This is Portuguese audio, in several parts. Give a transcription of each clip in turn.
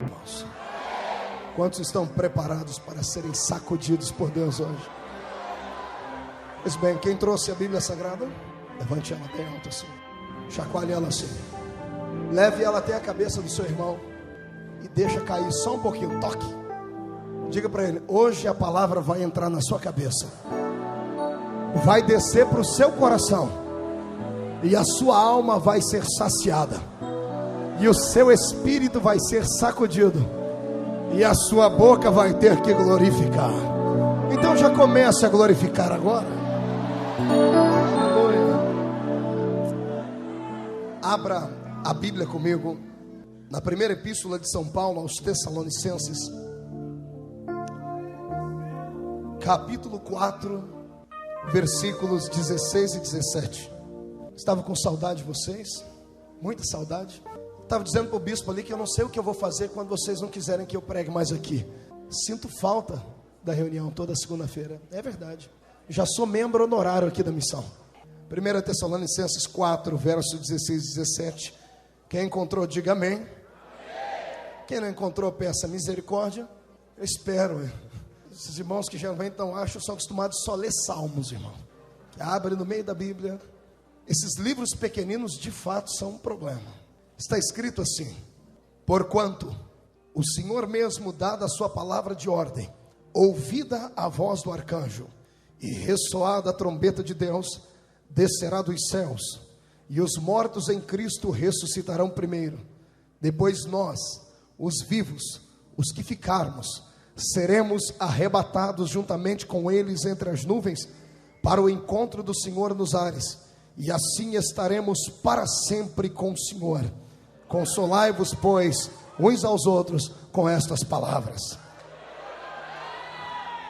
irmãos? Quantos estão preparados para serem sacudidos por Deus hoje? Pois bem, quem trouxe a Bíblia Sagrada, levante ela bem alto assim, chacoalhe ela assim, leve ela até a cabeça do seu irmão e deixa cair só um pouquinho, toque. Diga para ele: hoje a palavra vai entrar na sua cabeça, vai descer para o seu coração, e a sua alma vai ser saciada, e o seu espírito vai ser sacudido, e a sua boca vai ter que glorificar. Então já comece a glorificar agora. Abra a Bíblia comigo na primeira epístola de São Paulo aos Tessalonicenses, capítulo 4, versículos 16 e 17. Estava com saudade de vocês, muita saudade. Estava dizendo para o bispo ali que eu não sei o que eu vou fazer quando vocês não quiserem que eu pregue mais aqui. Sinto falta da reunião toda segunda-feira. É verdade. Já sou membro honorário aqui da missão. 1 Tessalonicenses 4, versos 16 e 17. Quem encontrou, diga amém. Amém. Quem não encontrou, peça misericórdia. Eu espero. Esses irmãos que geralmente não acham são acostumados só a ler salmos, irmão. Que abre no meio da Bíblia. Esses livros pequeninos de fato são um problema. Está escrito assim: porquanto o Senhor mesmo, dada a sua palavra de ordem, ouvida a voz do arcanjo e ressoada a trombeta de Deus, descerá dos céus, e os mortos em Cristo ressuscitarão primeiro. Depois nós, os vivos, os que ficarmos, seremos arrebatados juntamente com eles entre as nuvens, para o encontro do Senhor nos ares, e assim estaremos para sempre com o Senhor. Consolai-vos, pois, uns aos outros com estas palavras.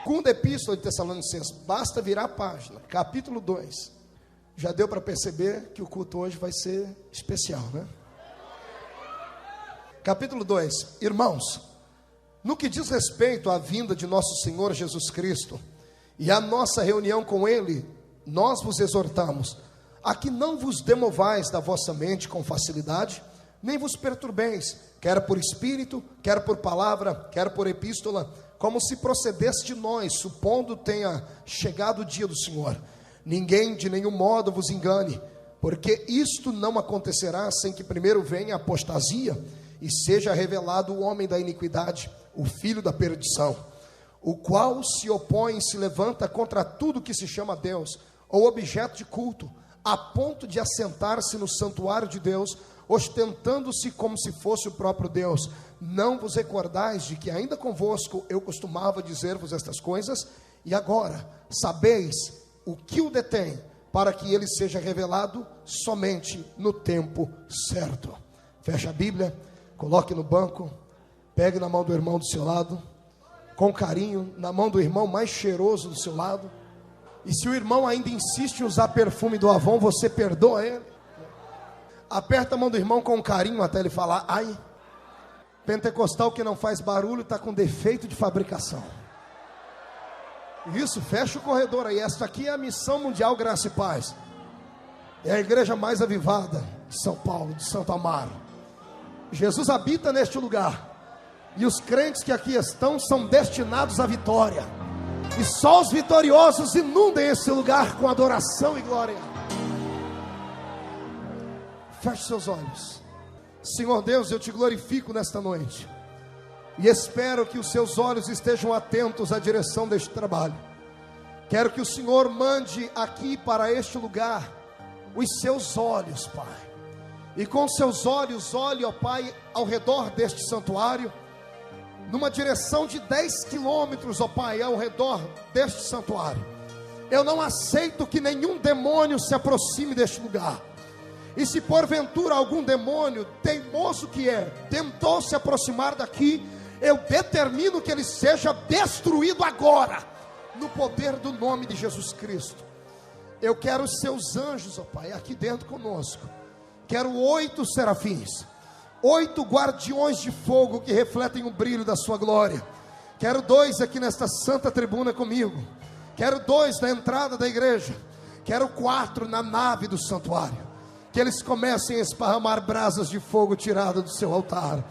Segunda epístola de Tessalonicenses, basta virar a página, capítulo 2. Já deu para perceber que o culto hoje vai ser especial, né? Capítulo 2. Irmãos, no que diz respeito à vinda de nosso Senhor Jesus Cristo e à nossa reunião com Ele, nós vos exortamos a que não vos demovais da vossa mente com facilidade, nem vos perturbeis, quer por espírito, quer por palavra, quer por epístola, como se procedesse de nós, supondo tenha chegado o dia do Senhor. Ninguém de nenhum modo vos engane, porque isto não acontecerá sem que primeiro venha a apostasia e seja revelado o homem da iniquidade, o filho da perdição, o qual se opõe e se levanta contra tudo que se chama Deus ou objeto de culto, a ponto de assentar-se no santuário de Deus, ostentando-se como se fosse o próprio Deus. Não vos recordais de que ainda convosco eu costumava dizer-vos estas coisas? E agora sabeis o que o detém, para que ele seja revelado somente no tempo certo. Feche a Bíblia, coloque no banco, pegue na mão do irmão do seu lado, com carinho, na mão do irmão mais cheiroso do seu lado. E se o irmão ainda insiste em usar perfume do Avon, você perdoa ele. Aperta a mão do irmão com carinho até ele falar: ai. Pentecostal que não faz barulho está com defeito de fabricação. Isso, fecha o corredor aí. Esta aqui é a Missão Mundial Graça e Paz. É a igreja mais avivada de São Paulo, de Santo Amaro. Jesus habita neste lugar, e os crentes que aqui estão são destinados à vitória, e só os vitoriosos inundem esse lugar com adoração e glória. Feche seus olhos. Senhor Deus, eu te glorifico nesta noite, e espero que os seus olhos estejam atentos à direção deste trabalho. Quero que o Senhor mande aqui para este lugar os seus olhos, Pai, e com seus olhos olhe, ó Pai, ao redor deste santuário, numa direção de 10 quilômetros, ó Pai, ao redor deste santuário. Eu não aceito que nenhum demônio se aproxime deste lugar. E se porventura algum demônio, teimoso que é, tentou se aproximar daqui, eu determino que ele seja destruído agora, no poder do nome de Jesus Cristo. Eu quero os seus anjos, ó Pai, aqui dentro conosco. Quero 8 serafins, 8 guardiões de fogo que refletem o brilho da sua glória. Quero 2 aqui nesta santa tribuna comigo. Quero 2 na entrada da igreja. Quero 4 na nave do santuário. Que eles comecem a esparramar brasas de fogo tirado do seu altar.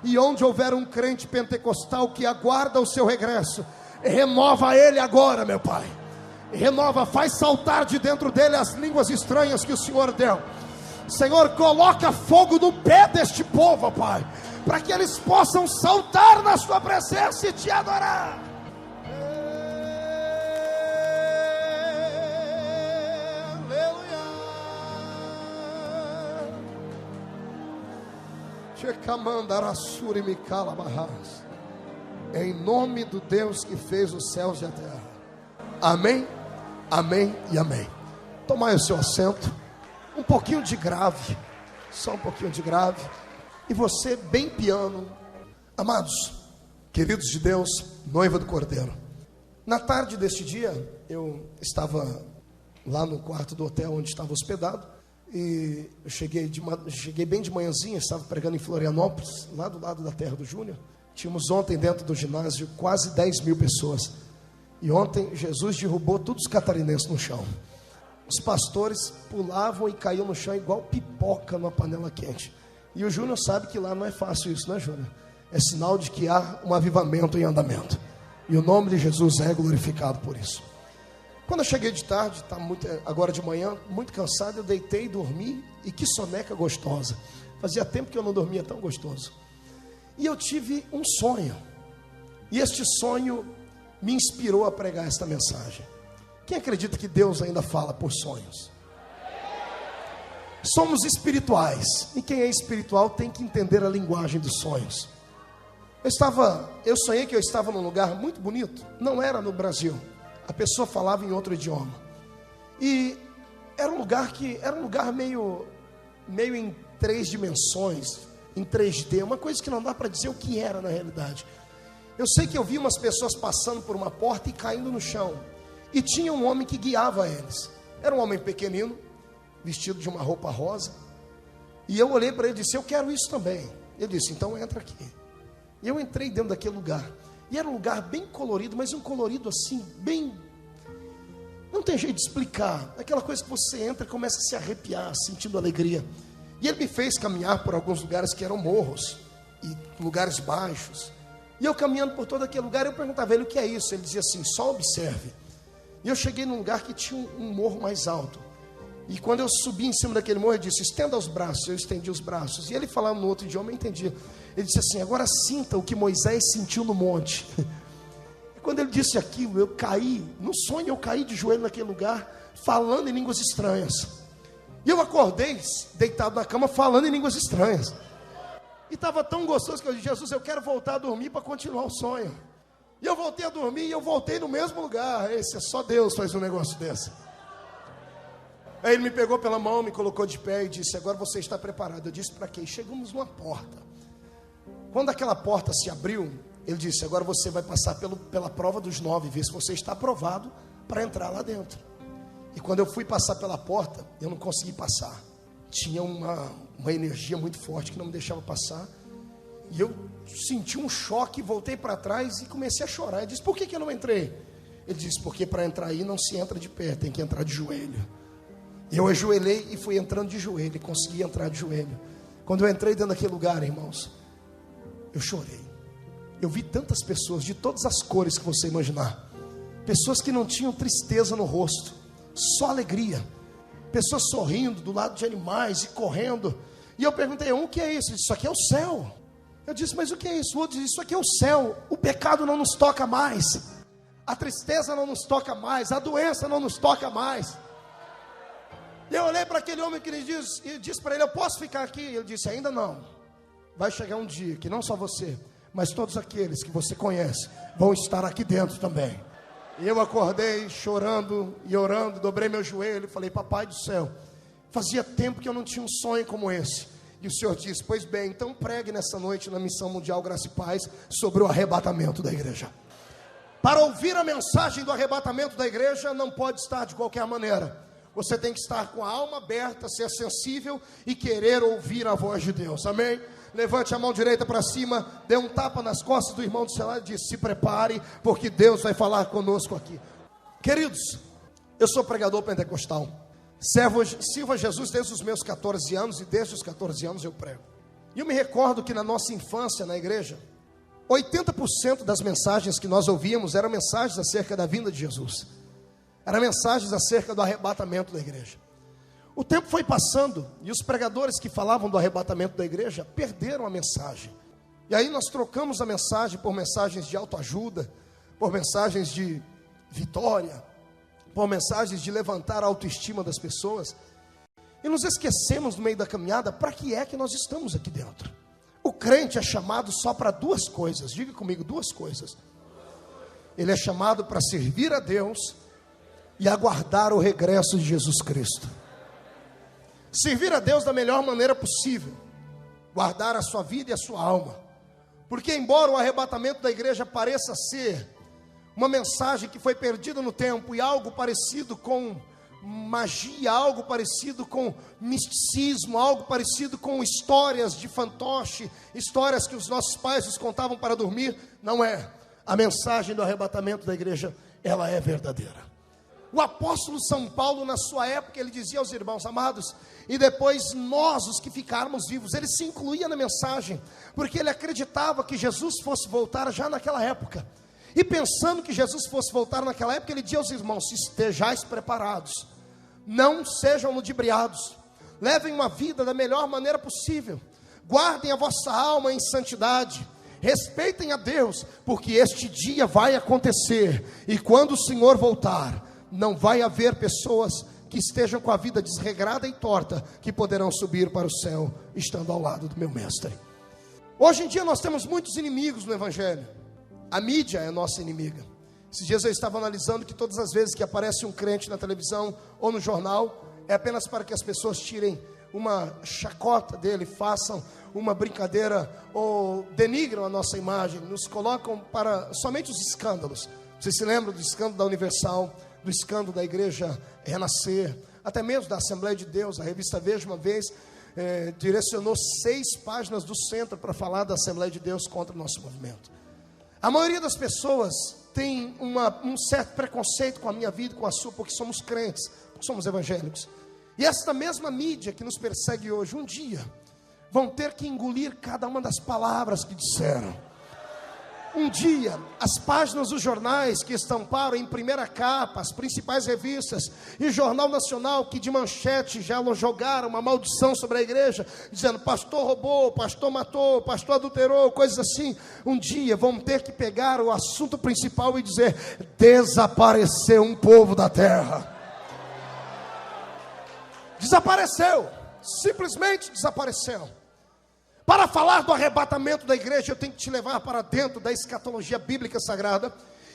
E onde houver um crente pentecostal que aguarda o seu regresso, renova ele agora, meu Pai. Renova, faz saltar de dentro dele as línguas estranhas que o Senhor deu. Senhor, coloca fogo no pé deste povo, Pai, para que eles possam saltar na sua presença e te adorar. Em nome do Deus que fez os céus e a terra. Amém, amém e amém. Tomai o seu assento. Um pouquinho de grave, só um pouquinho de grave. E você bem piano. Amados, queridos de Deus, noiva do Cordeiro, na tarde deste dia, eu estava lá no quarto do hotel onde estava hospedado. E eu cheguei bem de manhãzinha, estava pregando em Florianópolis, lá do lado da terra do Júnior. Tínhamos ontem dentro do ginásio quase 10 mil pessoas. E ontem Jesus derrubou todos os catarinenses no chão. Os pastores pulavam e caíam no chão igual pipoca numa panela quente. E o Júnior sabe que lá não é fácil isso, né, Júnior? É sinal de que há um avivamento em andamento. E o nome de Jesus é glorificado por isso. Quando eu cheguei de tarde, agora de manhã, muito cansado, eu deitei e dormi. E que soneca gostosa. Fazia tempo que eu não dormia tão gostoso. E eu tive um sonho. E este sonho me inspirou a pregar esta mensagem. Quem acredita que Deus ainda fala por sonhos? Somos espirituais. E quem é espiritual tem que entender a linguagem dos sonhos. Eu sonhei que eu estava num lugar muito bonito. Não era no Brasil. A pessoa falava em outro idioma. E era um lugar meio em 3 dimensões, em 3D, uma coisa que não dá para dizer o que era na realidade. Eu sei que eu vi umas pessoas passando por uma porta e caindo no chão. E tinha um homem que guiava eles. Era um homem pequenino, vestido de uma roupa rosa. E eu olhei para ele e disse: eu quero isso também. Ele disse: então entra aqui. E eu entrei dentro daquele lugar. E era um lugar bem colorido, mas um colorido assim, bem... não tem jeito de explicar. Aquela coisa que você entra e começa a se arrepiar, sentindo alegria. E ele me fez caminhar por alguns lugares que eram morros e lugares baixos. E eu caminhando por todo aquele lugar, eu perguntava a ele: o que é isso? Ele dizia assim: só observe. E eu cheguei num lugar que tinha um morro mais alto. E quando eu subi em cima daquele morro, ele disse: estenda os braços. Eu estendi os braços. E ele falava no outro idioma, eu entendia. Ele disse assim: agora sinta o que Moisés sentiu no monte. E quando ele disse aquilo, eu caí, no sonho eu caí de joelho naquele lugar, falando em línguas estranhas. E eu acordei, deitado na cama, falando em línguas estranhas. E estava tão gostoso que eu disse: Jesus, eu quero voltar a dormir para continuar o sonho. E eu voltei a dormir e eu voltei no mesmo lugar. Só Deus faz um negócio desse. Aí ele me pegou pela mão, me colocou de pé e disse: agora você está preparado. Eu disse: para quê? Chegamos numa porta. Quando aquela porta se abriu, ele disse: agora você vai passar pela prova dos 9, ver se você está aprovado para entrar lá dentro. E quando eu fui passar pela porta, eu não consegui passar. Tinha uma energia muito forte que não me deixava passar. E eu senti um choque, voltei para trás e comecei a chorar. Ele disse: por que eu não entrei? Ele disse: porque para entrar aí não se entra de pé, tem que entrar de joelho. Eu ajoelhei e fui entrando de joelho, e consegui entrar de joelho. Quando eu entrei dentro daquele lugar, irmãos, eu chorei. Eu vi tantas pessoas de todas as cores que você imaginar. Pessoas que não tinham tristeza no rosto, só alegria. Pessoas sorrindo do lado de animais e correndo. E eu perguntei: o que é isso? Ele disse: isso aqui é o céu. Eu disse: mas o que é isso? O outro disse: isso aqui é o céu. O pecado não nos toca mais. A tristeza não nos toca mais. A doença não nos toca mais. E eu olhei para aquele homem que ele disse para ele: eu posso ficar aqui? E ele disse: ainda não. Vai chegar um dia que não só você, mas todos aqueles que você conhece vão estar aqui dentro também. E eu acordei chorando e orando, dobrei meu joelho e falei: papai do céu, fazia tempo que eu não tinha um sonho como esse. E o Senhor disse: pois bem, então pregue nessa noite na Missão Mundial Graça e Paz sobre o arrebatamento da igreja. Para ouvir a mensagem do arrebatamento da igreja, não pode estar de qualquer maneira. Você tem que estar com a alma aberta, ser sensível e querer ouvir a voz de Deus. Amém? Levante a mão direita para cima, dê um tapa nas costas do irmão do seu lado e diz: se prepare, porque Deus vai falar conosco aqui. Queridos, eu sou pregador pentecostal. Sirvo a Jesus desde os meus 14 anos, e desde os 14 anos eu prego. E eu me recordo que na nossa infância, na igreja, 80% das mensagens que nós ouvíamos eram mensagens acerca da vinda de Jesus. Eram mensagens acerca do arrebatamento da igreja. O tempo foi passando e os pregadores que falavam do arrebatamento da igreja perderam a mensagem. E aí nós trocamos a mensagem por mensagens de autoajuda, por mensagens de vitória, por mensagens de levantar a autoestima das pessoas. E nos esquecemos no meio da caminhada para que é que nós estamos aqui dentro. O crente é chamado só para duas coisas. Diga comigo, duas coisas. Ele é chamado para servir a Deus e aguardar o regresso de Jesus Cristo. Servir a Deus da melhor maneira possível, guardar a sua vida e a sua alma. Porque embora o arrebatamento da igreja pareça ser uma mensagem que foi perdida no tempo e algo parecido com magia, algo parecido com misticismo, algo parecido com histórias de fantoche, histórias que os nossos pais nos contavam para dormir, não é. A mensagem do arrebatamento da igreja, ela é verdadeira. O apóstolo São Paulo, na sua época, ele dizia aos irmãos amados, e depois nós, os que ficarmos vivos, ele se incluía na mensagem, porque ele acreditava que Jesus fosse voltar já naquela época. E pensando que Jesus fosse voltar naquela época, ele dizia aos irmãos: estejais preparados, não sejam ludibriados, levem uma vida da melhor maneira possível, guardem a vossa alma em santidade, respeitem a Deus, porque este dia vai acontecer, e quando o Senhor voltar, não vai haver pessoas que estejam com a vida desregrada e torta, que poderão subir para o céu, estando ao lado do meu mestre. Hoje em dia nós temos muitos inimigos no Evangelho. A mídia é nossa inimiga. Esses dias eu estava analisando que todas as vezes que aparece um crente na televisão ou no jornal, é apenas para que as pessoas tirem uma chacota dele, façam uma brincadeira ou denigram a nossa imagem, nos colocam para somente os escândalos. Vocês se lembram do escândalo da Universal, do escândalo da igreja Renascer, até mesmo da Assembleia de Deus? A revista Veja uma vez direcionou 6 páginas do centro para falar da Assembleia de Deus contra o nosso movimento. A maioria das pessoas tem um certo preconceito com a minha vida e com a sua, porque somos crentes, porque somos evangélicos. E esta mesma mídia que nos persegue hoje, um dia vão ter que engolir cada uma das palavras que disseram. Um dia, as páginas dos jornais que estamparam em primeira capa, as principais revistas, e o Jornal Nacional, que de manchete já jogaram uma maldição sobre a igreja, dizendo: pastor roubou, pastor matou, pastor adulterou, coisas assim. Um dia vão ter que pegar o assunto principal e dizer: desapareceu um povo da terra. Desapareceu, simplesmente desapareceu. Para falar do arrebatamento da igreja, eu tenho que te levar para dentro da escatologia bíblica sagrada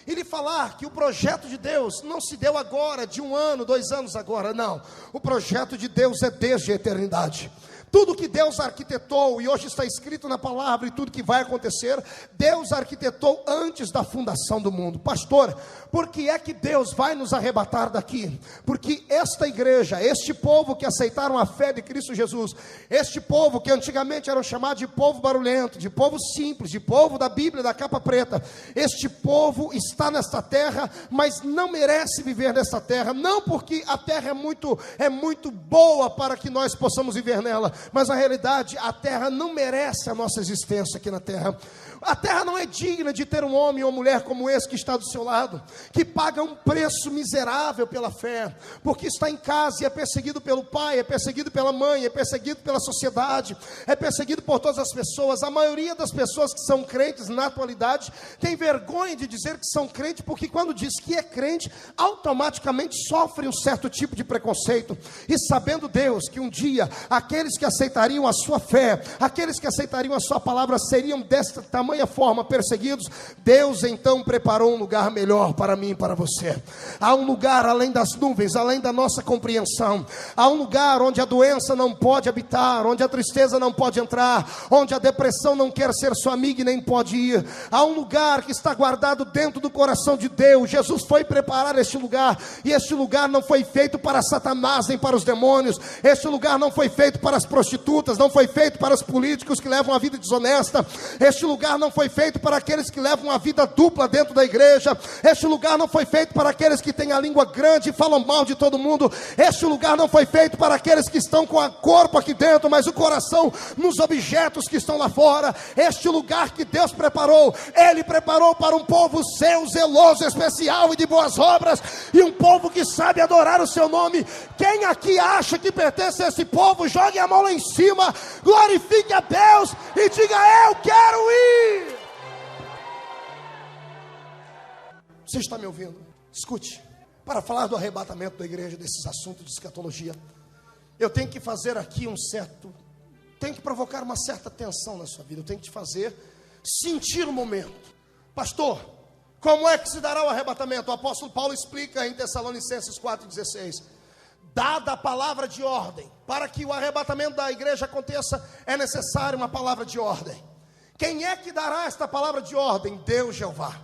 e lhe falar que o projeto de Deus não se deu agora, de 1 ano, 2 anos agora, não. O projeto de Deus é desde a eternidade. Tudo que Deus arquitetou, e hoje está escrito na palavra, e tudo que vai acontecer, Deus arquitetou antes da fundação do mundo. Pastor, por que é que Deus vai nos arrebatar daqui? Porque esta igreja, este povo que aceitaram a fé de Cristo Jesus, este povo que antigamente eram chamados de povo barulhento, de povo simples, de povo da Bíblia, da capa preta, este povo está nesta terra, mas não merece viver nesta terra, não porque a terra é muito boa para que nós possamos viver nela, mas na realidade a terra não merece a nossa existência aqui na terra. A terra não é digna de ter um homem ou mulher como esse que está do seu lado, que paga um preço miserável pela fé, porque está em casa e é perseguido pelo pai, é perseguido pela mãe, é perseguido pela sociedade, é perseguido por todas as pessoas. A maioria das pessoas que são crentes na atualidade tem vergonha de dizer que são crentes, porque quando diz que é crente, automaticamente sofre um certo tipo de preconceito. E sabendo Deus que um dia aqueles que aceitariam a sua fé, aqueles que aceitariam a sua palavra seriam desta tamanha forma perseguidos, Deus então preparou um lugar melhor para mim e para você. Há um lugar além das nuvens, além da nossa compreensão. Há um lugar onde a doença não pode habitar, onde a tristeza não pode entrar, onde a depressão não quer ser sua amiga e nem pode ir. Há um lugar que está guardado dentro do coração de Deus. Jesus foi preparar este lugar, e este lugar não foi feito para Satanás nem para os demônios. Este lugar não foi feito para as prostitutas, não foi feito para os políticos que levam a vida desonesta. Este lugar não foi feito para aqueles que levam a vida dupla dentro da igreja. Este lugar não foi feito para aqueles que têm a língua grande e falam mal de todo mundo. Este lugar não foi feito para aqueles que estão com o corpo aqui dentro, mas o coração nos objetos que estão lá fora. Este lugar que Deus preparou, Ele preparou para um povo seu, zeloso, especial e de boas obras, e um povo que sabe adorar o seu nome. Quem aqui acha que pertence a esse povo, jogue a mão lá em cima, glorifique a Deus e diga: eu quero ir. Você está me ouvindo? Escute. Para falar do arrebatamento da igreja, desses assuntos de escatologia, eu tenho que fazer aqui tenho que provocar uma certa tensão na sua vida. Eu tenho que te fazer sentir o momento. Pastor, como é que se dará o arrebatamento? O apóstolo Paulo explica em Tessalonicenses 4,16. Dada a palavra de ordem, para que o arrebatamento da igreja aconteça, é necessário uma palavra de ordem. Quem é que dará esta palavra de ordem? Deus Jeová.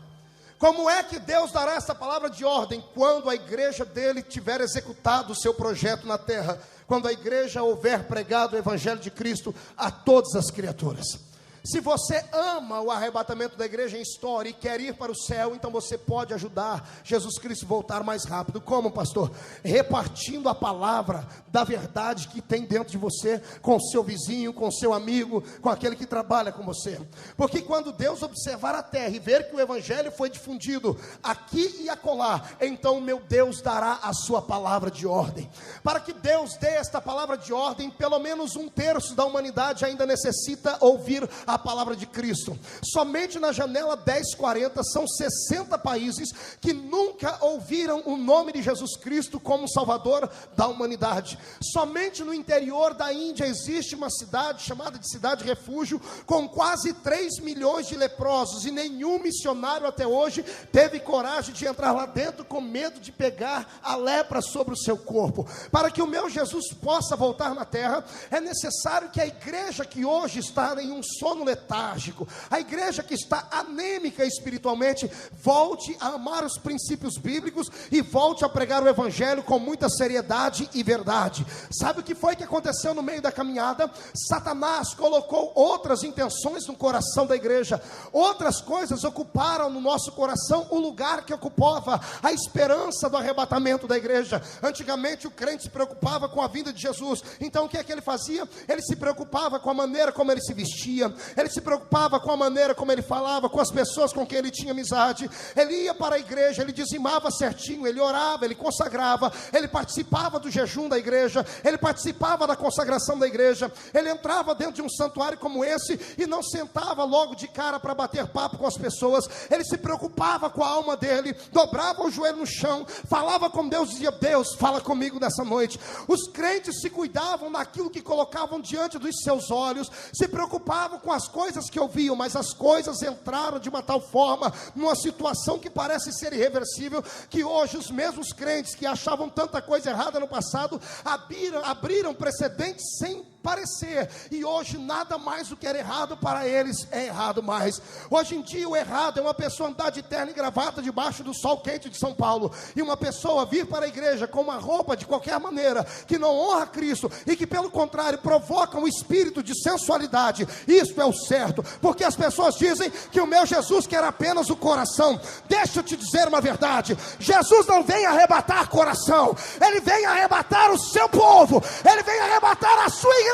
Como é que Deus dará essa palavra de ordem? Quando a igreja dele tiver executado o seu projeto na terra, quando a igreja houver pregado o evangelho de Cristo a todas as criaturas. Se você ama o arrebatamento da igreja em história e quer ir para o céu, então você pode ajudar Jesus Cristo a voltar mais rápido. Como, pastor? Repartindo a palavra da verdade que tem dentro de você, com o seu vizinho, com o seu amigo, com aquele que trabalha com você. Porque quando Deus observar a terra e ver que o evangelho foi difundido aqui e acolá, então meu Deus dará a sua palavra de ordem. Para que Deus dê esta palavra de ordem, pelo menos 1/3 da humanidade ainda necessita ouvir a palavra de Cristo. Somente na janela 1040 são 60 países que nunca ouviram o nome de Jesus Cristo como Salvador da humanidade. Somente no interior da Índia existe uma cidade chamada de Cidade Refúgio, com quase 3 milhões de leprosos, e nenhum missionário até hoje teve coragem de entrar lá dentro, com medo de pegar a lepra sobre o seu corpo. Para que o meu Jesus possa voltar na terra, é necessário que a igreja que hoje está em um sono letárgico, a igreja que está anêmica espiritualmente, volte a amar os princípios bíblicos e volte a pregar o evangelho com muita seriedade e verdade. Sabe o que foi que aconteceu no meio da caminhada? Satanás colocou outras intenções no coração da igreja. Outras coisas ocuparam no nosso coração o lugar que ocupava a esperança do arrebatamento da igreja. Antigamente o crente se preocupava com a vinda de Jesus. Então o que é que ele fazia? Ele se preocupava com a maneira como ele se vestia, ele se preocupava com a maneira como ele falava, com as pessoas com quem ele tinha amizade. Ele ia para a igreja, ele dizimava certinho, ele orava, ele consagrava, ele participava do jejum da igreja, ele participava da consagração da igreja. Ele entrava dentro de um santuário como esse e não sentava logo de cara para bater papo com as pessoas. Ele se preocupava com a alma dele, dobrava o joelho no chão, falava com Deus, dizia: Deus, fala comigo nessa noite. Os crentes se cuidavam daquilo que colocavam diante dos seus olhos, se preocupavam com as coisas que ouviam, mas as coisas entraram de uma tal forma numa situação que parece ser irreversível, que hoje os mesmos crentes que achavam tanta coisa errada no passado abriram precedentes sem parecer, e hoje nada mais do que era errado para eles é errado mais. Hoje em dia o errado é uma pessoa andar de terno e gravata debaixo do sol quente de São Paulo, e uma pessoa vir para a igreja com uma roupa de qualquer maneira que não honra Cristo e que pelo contrário provoca um espírito de sensualidade. Isso é o certo, porque as pessoas dizem que o meu Jesus quer apenas o coração. Deixa eu te dizer uma verdade: Jesus não vem arrebatar coração, Ele vem arrebatar o seu povo, Ele vem arrebatar a sua igreja,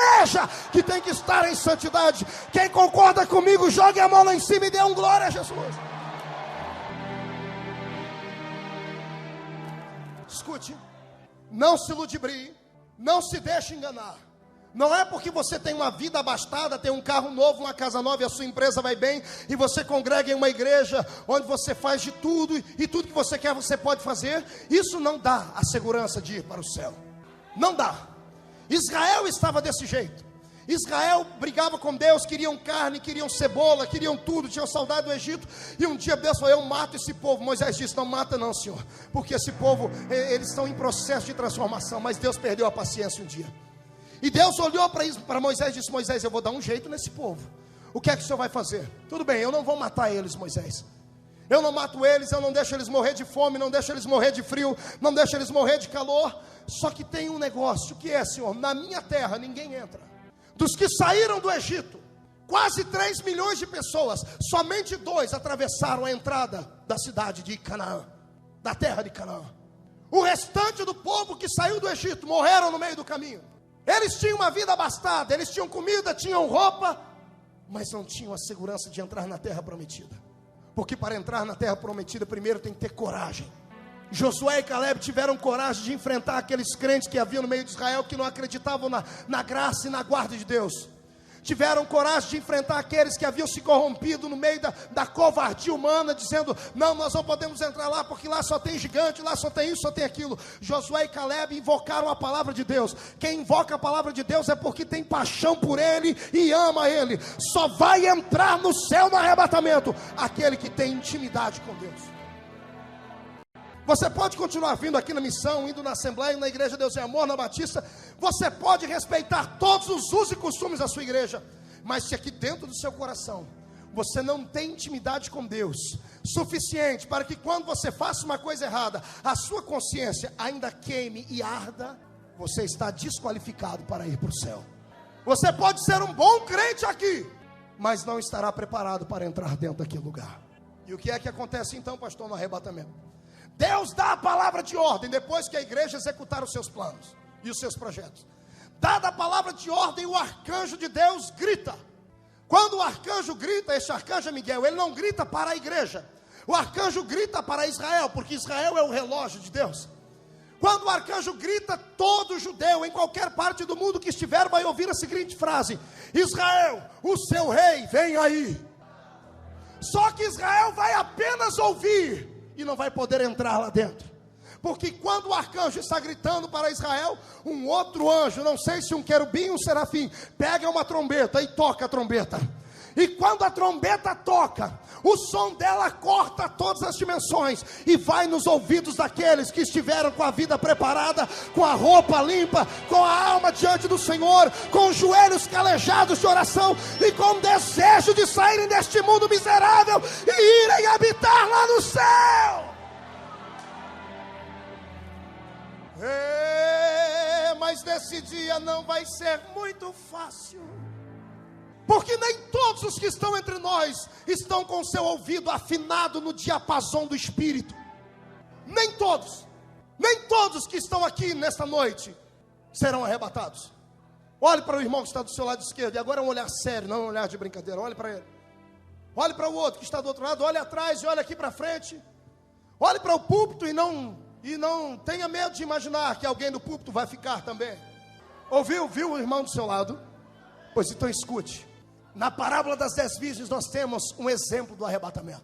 que tem que estar em santidade. Quem concorda comigo, jogue a mão lá em cima e dê um glória a Jesus. Escute, não se ludibrie, não se deixe enganar. Não é porque você tem uma vida abastada, tem um carro novo, uma casa nova e a sua empresa vai bem, e você congrega em uma igreja onde você faz de tudo, e tudo que você quer você pode fazer. Isso não dá a segurança de ir para o céu. Não dá. Israel estava desse jeito. Israel brigava com Deus, queriam carne, queriam cebola, queriam tudo, tinham saudade do Egito. E um dia Deus falou: eu mato esse povo. Moisés disse: não mata não, Senhor, porque esse povo, eles estão em processo de transformação. Mas Deus perdeu a paciência um dia. E Deus olhou para Moisés e disse: Moisés, eu vou dar um jeito nesse povo. O que é que o Senhor vai fazer? Tudo bem, eu não vou matar eles, Moisés. Eu não mato eles, eu não deixo eles morrer de fome, não deixo eles morrer de frio, não deixo eles morrer de calor. Só que tem um negócio, que é, Senhor, na minha terra ninguém entra. Dos que saíram do Egito, quase 3 milhões de pessoas, somente 2 atravessaram a entrada da cidade de Canaã, da terra de Canaã. O restante do povo que saiu do Egito morreram no meio do caminho. Eles tinham uma vida abastada, eles tinham comida, tinham roupa, mas não tinham a segurança de entrar na terra prometida. Porque para entrar na terra prometida, primeiro tem que ter coragem. Josué e Caleb tiveram coragem de enfrentar aqueles crentes que havia no meio de Israel, que não acreditavam na graça e na guarda de Deus. Tiveram coragem de enfrentar aqueles que haviam se corrompido no meio da covardia humana, dizendo: não, nós não podemos entrar lá, porque lá só tem gigante, lá só tem isso, só tem aquilo. Josué e Caleb invocaram a palavra de Deus. Quem invoca a palavra de Deus é porque tem paixão por Ele e ama Ele. Só vai entrar no céu no arrebatamento aquele que tem intimidade com Deus. Você pode continuar vindo aqui na missão, indo na Assembleia, na Igreja Deus é Amor, na Batista. Você pode respeitar todos os usos e costumes da sua igreja, mas se aqui dentro do seu coração você não tem intimidade com Deus suficiente para que quando você faça uma coisa errada, a sua consciência ainda queime e arda, você está desqualificado para ir para o céu. Você pode ser um bom crente aqui, mas não estará preparado para entrar dentro daquele lugar. E o que é que acontece então, pastor, no arrebatamento? Deus dá a palavra de ordem depois que a igreja executar os seus planos e os seus projetos. Dada a palavra de ordem, o arcanjo de Deus grita. Quando o arcanjo grita, esse arcanjo é Miguel, ele não grita para a igreja. O arcanjo grita para Israel, porque Israel é o relógio de Deus. Quando o arcanjo grita, todo judeu em qualquer parte do mundo que estiver vai ouvir a seguinte frase: Israel, o seu rei vem aí. Só que Israel vai apenas ouvir e não vai poder entrar lá dentro, porque quando o arcanjo está gritando para Israel, um outro anjo, não sei se um querubim ou um serafim, pega uma trombeta e toca a trombeta. E quando a trombeta toca, o som dela corta todas as dimensões e vai nos ouvidos daqueles que estiveram com a vida preparada, com a roupa limpa, com a alma diante do Senhor, com os joelhos calejados de oração e com desejo de saírem deste mundo miserável e irem habitar lá no céu. Mas nesse dia não vai ser muito fácil, porque nem todos os que estão entre nós estão com seu ouvido afinado no diapasão do Espírito. Nem todos que estão aqui nesta noite serão arrebatados. Olhe para o irmão que está do seu lado esquerdo, e agora é um olhar sério, não é um olhar de brincadeira. Olhe para ele. Olhe para o outro que está do outro lado, olhe atrás e olhe aqui para frente. Olhe para o púlpito e não tenha medo de imaginar que alguém do púlpito vai ficar também. Viu o irmão do seu lado? Pois então escute. Na parábola das 10 virgens nós temos um exemplo do arrebatamento.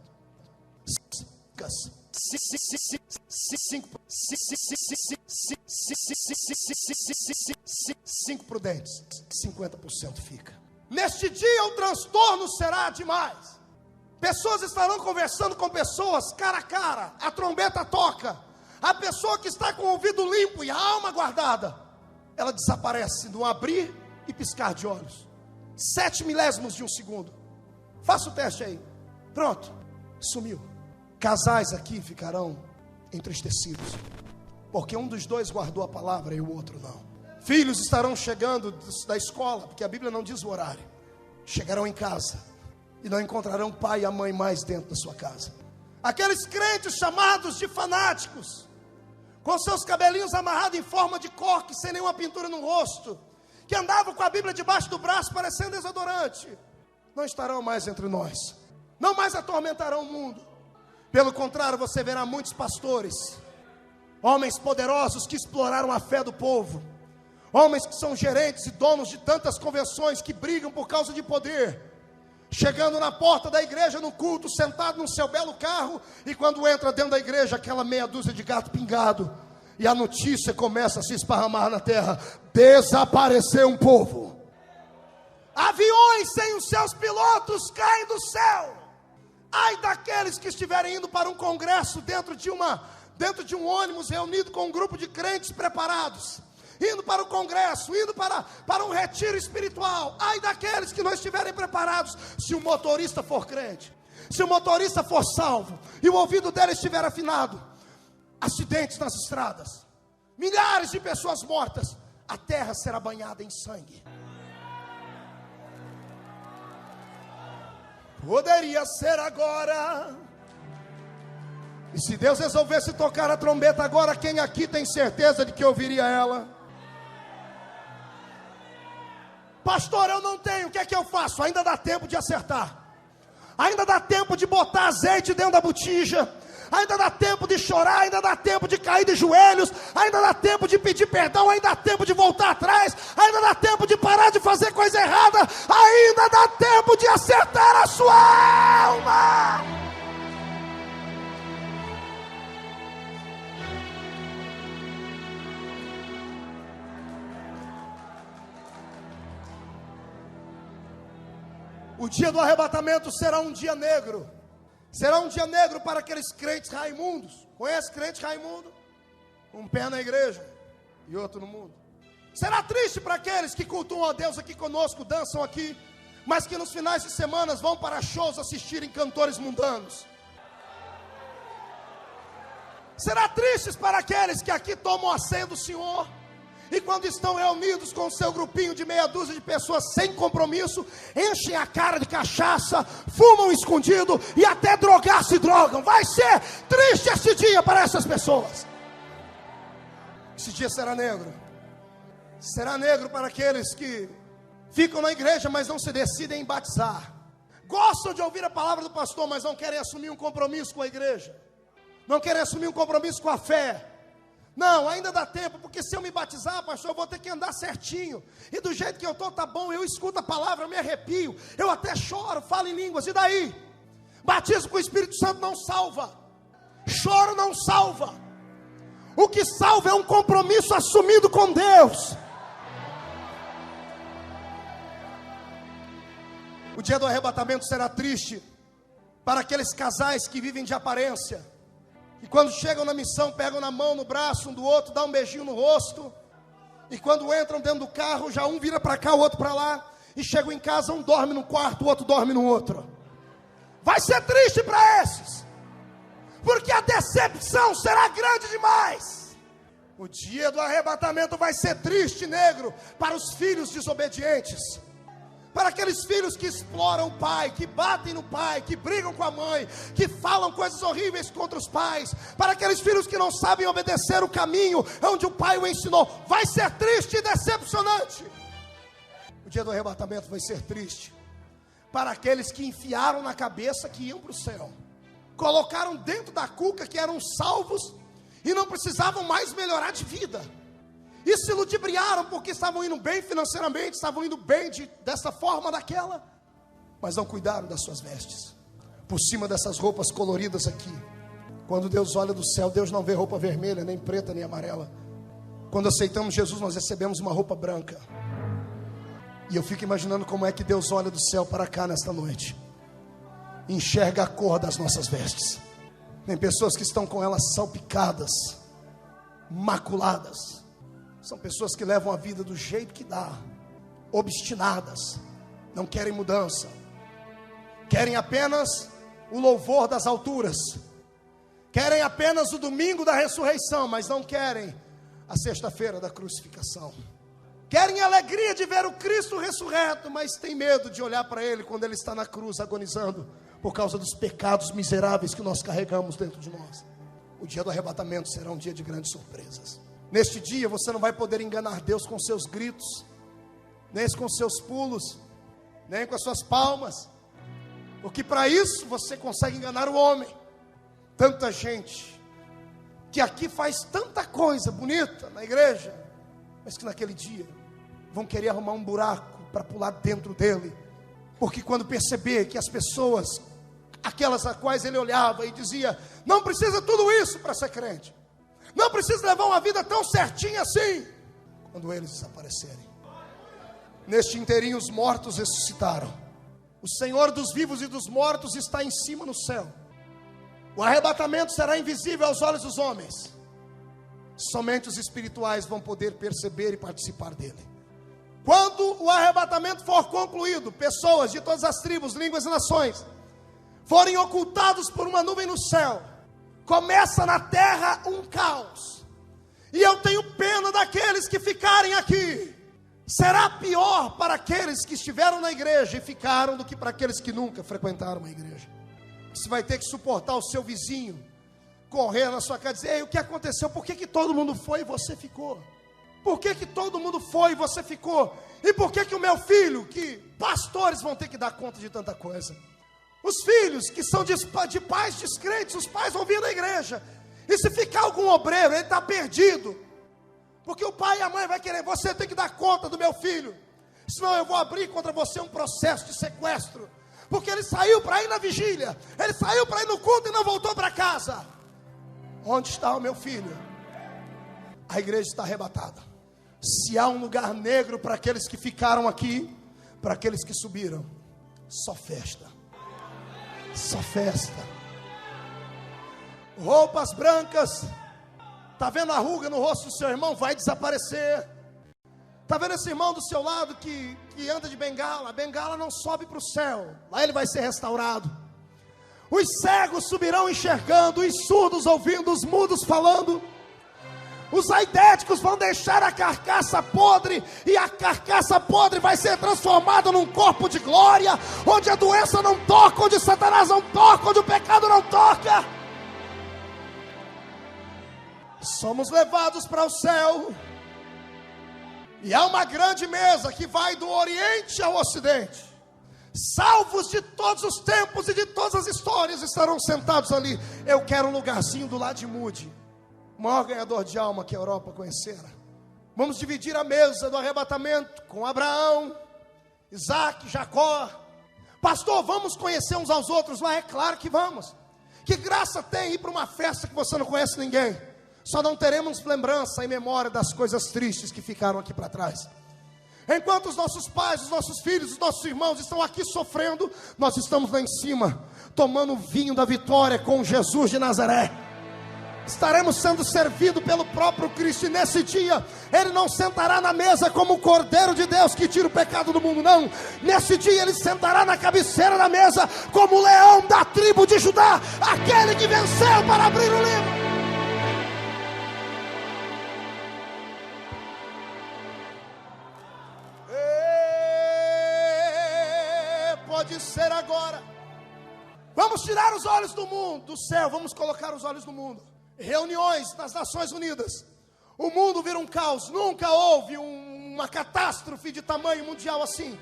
5 prudentes, 50% fica. Neste dia o transtorno será demais. Pessoas estarão conversando com pessoas cara a cara, a trombeta toca. A pessoa que está com o ouvido limpo e a alma guardada, ela desaparece no abrir e piscar de olhos. 7 milésimos de um segundo. Faça o teste aí. Pronto, sumiu. Casais aqui ficarão entristecidos, porque um dos dois guardou a palavra e o outro não. Filhos estarão chegando da escola, porque a Bíblia não diz o horário. Chegarão em casa e não encontrarão o pai e a mãe mais dentro da sua casa. Aqueles crentes chamados de fanáticos, com seus cabelinhos amarrados em forma de coque, sem nenhuma pintura no rosto, que andavam com a Bíblia debaixo do braço, parecendo desodorante, não estarão mais entre nós, não mais atormentarão o mundo. Pelo contrário, você verá muitos pastores, homens poderosos que exploraram a fé do povo, homens que são gerentes e donos de tantas convenções que brigam por causa de poder, chegando na porta da igreja no culto, sentado no seu belo carro, e quando entra dentro da igreja, aquela meia dúzia de gato pingado, e a notícia começa a se esparramar na terra: desapareceu um povo. Aviões sem os seus pilotos caem do céu. Ai daqueles que estiverem indo para um congresso dentro de um ônibus reunido com um grupo de crentes preparados, indo para o congresso, indo para um retiro espiritual. Ai daqueles que não estiverem preparados. Se o motorista for crente, se o motorista for salvo e o ouvido dele estiver afinado, acidentes nas estradas, milhares de pessoas mortas, a terra será banhada em sangue. Poderia ser agora. E se Deus resolvesse tocar a trombeta agora, quem aqui tem certeza de que ouviria ela? Pastor, eu não tenho, o que é que eu faço? Ainda dá tempo de acertar. Ainda dá tempo de botar azeite dentro da botija. Ainda dá tempo de chorar, ainda dá tempo de cair de joelhos, ainda dá tempo de pedir perdão, ainda dá tempo de voltar atrás, ainda dá tempo de parar de fazer coisa errada, ainda dá tempo de acertar a sua alma. O dia do arrebatamento será um dia negro. Será um dia negro para aqueles crentes raimundos. Conhece crente raimundo? Um pé na igreja e outro no mundo. Será triste para aqueles que cultuam a Deus aqui conosco, dançam aqui, mas que nos finais de semana vão para shows assistirem cantores mundanos. Será triste para aqueles que aqui tomam a ceia do Senhor e quando estão reunidos com o seu grupinho de meia dúzia de pessoas sem compromisso, enchem a cara de cachaça, fumam escondido e até drogar se drogam. Vai ser triste esse dia para essas pessoas. Esse dia será negro. Será negro para aqueles que ficam na igreja, mas não se decidem em batizar. Gostam de ouvir a palavra do pastor, mas não querem assumir um compromisso com a igreja. Não querem assumir um compromisso com a fé. Não, ainda dá tempo, porque se eu me batizar, pastor, eu vou ter que andar certinho. E do jeito que eu estou, tá bom, eu escuto a palavra, eu me arrepio, eu até choro, falo em línguas, e daí? Batismo com o Espírito Santo não salva. Choro não salva. O que salva é um compromisso assumido com Deus. O dia do arrebatamento será triste para aqueles casais que vivem de aparência. E quando chegam na missão, pegam na mão, no braço um do outro, dão um beijinho no rosto. E quando entram dentro do carro, já um vira para cá, o outro para lá. E chegam em casa, um dorme num quarto, o outro dorme no outro. Vai ser triste para esses, porque a decepção será grande demais. O dia do arrebatamento vai ser triste, negro, para os filhos desobedientes. Para aqueles filhos que exploram o pai, que batem no pai, que brigam com a mãe, que falam coisas horríveis contra os pais. Para aqueles filhos que não sabem obedecer o caminho onde o pai o ensinou. Vai ser triste e decepcionante. O dia do arrebatamento vai ser triste para aqueles que enfiaram na cabeça que iam para o céu. Colocaram dentro da cuca que eram salvos e não precisavam mais melhorar de vida. E se ludibriaram porque estavam indo bem financeiramente, estavam indo bem dessa forma, daquela, mas não cuidaram das suas vestes. Por cima dessas roupas coloridas aqui, quando Deus olha do céu, Deus não vê roupa vermelha, nem preta, nem amarela. Quando aceitamos Jesus, nós recebemos uma roupa branca. E eu fico imaginando como é que Deus olha do céu para cá nesta noite, enxerga a cor das nossas vestes. Tem pessoas que estão com elas salpicadas, maculadas. São pessoas que levam a vida do jeito que dá, obstinadas, não querem mudança, querem apenas o louvor das alturas, querem apenas o domingo da ressurreição, mas não querem a sexta-feira da crucificação. Querem a alegria de ver o Cristo ressurreto, mas tem medo de olhar para Ele quando Ele está na cruz agonizando, por causa dos pecados miseráveis que nós carregamos dentro de nós. O dia do arrebatamento será um dia de grandes surpresas. Neste dia você não vai poder enganar Deus com seus gritos, nem com seus pulos, nem com as suas palmas, porque para isso você consegue enganar o homem. Tanta gente que aqui faz tanta coisa bonita na igreja, mas que naquele dia vão querer arrumar um buraco para pular dentro dele, porque quando perceber que as pessoas, aquelas a quais ele olhava e dizia, não precisa tudo isso para ser crente, não precisa levar uma vida tão certinha assim, quando eles desaparecerem. Neste inteirinho os mortos ressuscitaram. O Senhor dos vivos e dos mortos está em cima no céu. O arrebatamento será invisível aos olhos dos homens. Somente os espirituais vão poder perceber e participar dele. Quando o arrebatamento for concluído, pessoas de todas as tribos, línguas e nações forem ocultados por uma nuvem no céu, começa na terra um caos. E eu tenho pena daqueles que ficarem aqui Será pior para aqueles que estiveram na igreja e ficaram do que para aqueles que nunca frequentaram a igreja. Você vai ter que suportar o seu vizinho correr na sua casa e dizer: ei, o que aconteceu? Por que todo mundo foi e você ficou? Por que todo mundo foi e você ficou? E por que o meu filho, que pastores vão ter que dar conta de tanta coisa? Os filhos que são de pais descrentes, os pais vão vir na igreja. E se ficar algum obreiro, ele está perdido. Porque o pai e a mãe vai querer: você tem que dar conta do meu filho, senão eu vou abrir contra você um processo de sequestro. Porque ele saiu para ir na vigília, ele saiu para ir no culto e não voltou para casa. Onde está o meu filho? A igreja está arrebatada. Se há um lugar negro para aqueles que ficaram aqui, para aqueles que subiram, só festa. Só festa. Roupas brancas. Está vendo a ruga no rosto do seu irmão? Vai desaparecer. Está vendo esse irmão do seu lado que anda de bengala? A bengala não sobe para o céu. Lá ele vai ser restaurado. Os cegos subirão enxergando, os surdos ouvindo, os mudos falando. Os aidéticos vão deixar a carcaça podre, e a carcaça podre vai ser transformada num corpo de glória, onde a doença não toca, onde Satanás não toca, onde o pecado não toca. Somos levados para o céu, e há uma grande mesa que vai do Oriente ao Ocidente. Salvos de todos os tempos e de todas as histórias estarão sentados ali. Eu quero um lugarzinho do lado de Moody, o maior ganhador de alma que a Europa conhecera. Vamos dividir a mesa do arrebatamento com Abraão, Isaac, Jacó. Pastor, vamos conhecer uns aos outros lá? É claro que vamos. Que graça tem ir para uma festa que você não conhece ninguém? Só não teremos lembrança e memória das coisas tristes que ficaram aqui para trás. Enquanto os nossos pais, os nossos filhos, os nossos irmãos estão aqui sofrendo, nós estamos lá em cima, tomando o vinho da vitória com Jesus de Nazaré. Estaremos sendo servidos pelo próprio Cristo. E nesse dia, Ele não sentará na mesa como o Cordeiro de Deus que tira o pecado do mundo, não. Nesse dia Ele sentará na cabeceira da mesa como o leão da tribo de Judá, aquele que venceu para abrir o livro. Pode ser agora. Vamos tirar os olhos do mundo, do céu, vamos colocar os olhos no mundo. Reuniões nas Nações Unidas. O mundo vira um caos. Nunca houve uma catástrofe de tamanho mundial assim.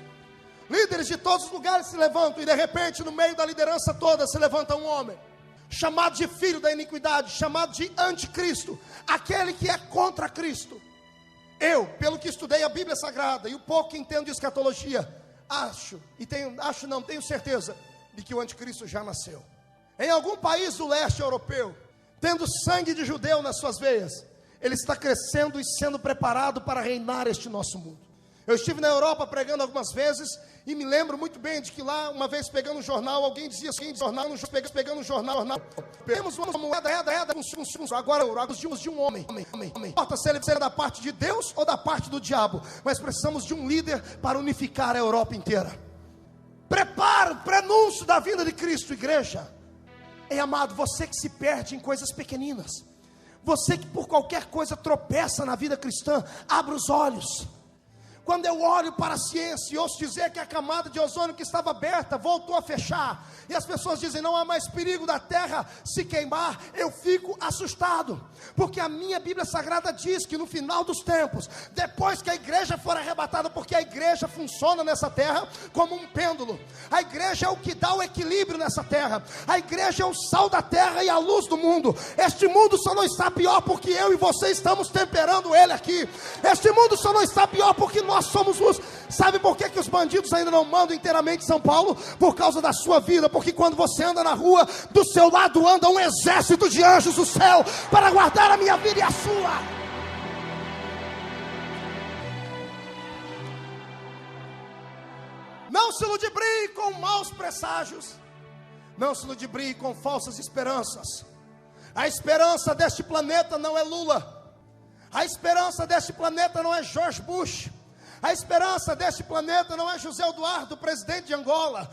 Líderes de todos os lugares se levantam, e de repente, no meio da liderança toda, se levanta um homem chamado de filho da iniquidade, chamado de anticristo, aquele que é contra Cristo. Eu, pelo que estudei a Bíblia Sagrada e o pouco que entendo de escatologia, tenho certeza de que o anticristo já nasceu. Em algum país do leste europeu, tendo sangue de judeu nas suas veias, ele está crescendo e sendo preparado para reinar este nosso mundo. Eu estive na Europa pregando algumas vezes, e me lembro muito bem de que lá, uma vez pegando um jornal, alguém dizia assim, pegando um jornal, temos uma moeda, agora de um homem. Não importa se ele é da parte de Deus ou da parte do diabo, mas precisamos de um líder para unificar a Europa inteira. Prepara o prenúncio da vinda de Cristo, igreja. Ei, amado, você que se perde em coisas pequeninas, você que por qualquer coisa tropeça na vida cristã, abra os olhos. Quando eu olho para a ciência e ouço dizer que a camada de ozônio que estava aberta voltou a fechar, e as pessoas dizem não há mais perigo da terra se queimar, eu fico assustado, porque a minha Bíblia Sagrada diz que no final dos tempos, depois que a igreja for arrebatada, porque a igreja funciona nessa terra como um pêndulo, a igreja é o que dá o equilíbrio nessa terra, a igreja é o sal da terra e a luz do mundo. Este mundo só não está pior porque eu e você estamos temperando ele aqui. Este mundo só não está pior porque nós somos luz. Sabe por que os bandidos ainda não mandam inteiramente São Paulo? Por causa da sua vida. Porque quando você anda na rua, do seu lado anda um exército de anjos do céu para guardar a minha vida e a sua. Não se ludibrie com maus presságios, não se ludibrie com falsas esperanças. A esperança deste planeta não é Lula, a esperança deste planeta não é George Bush, A esperança deste planeta não é José Eduardo, presidente de Angola.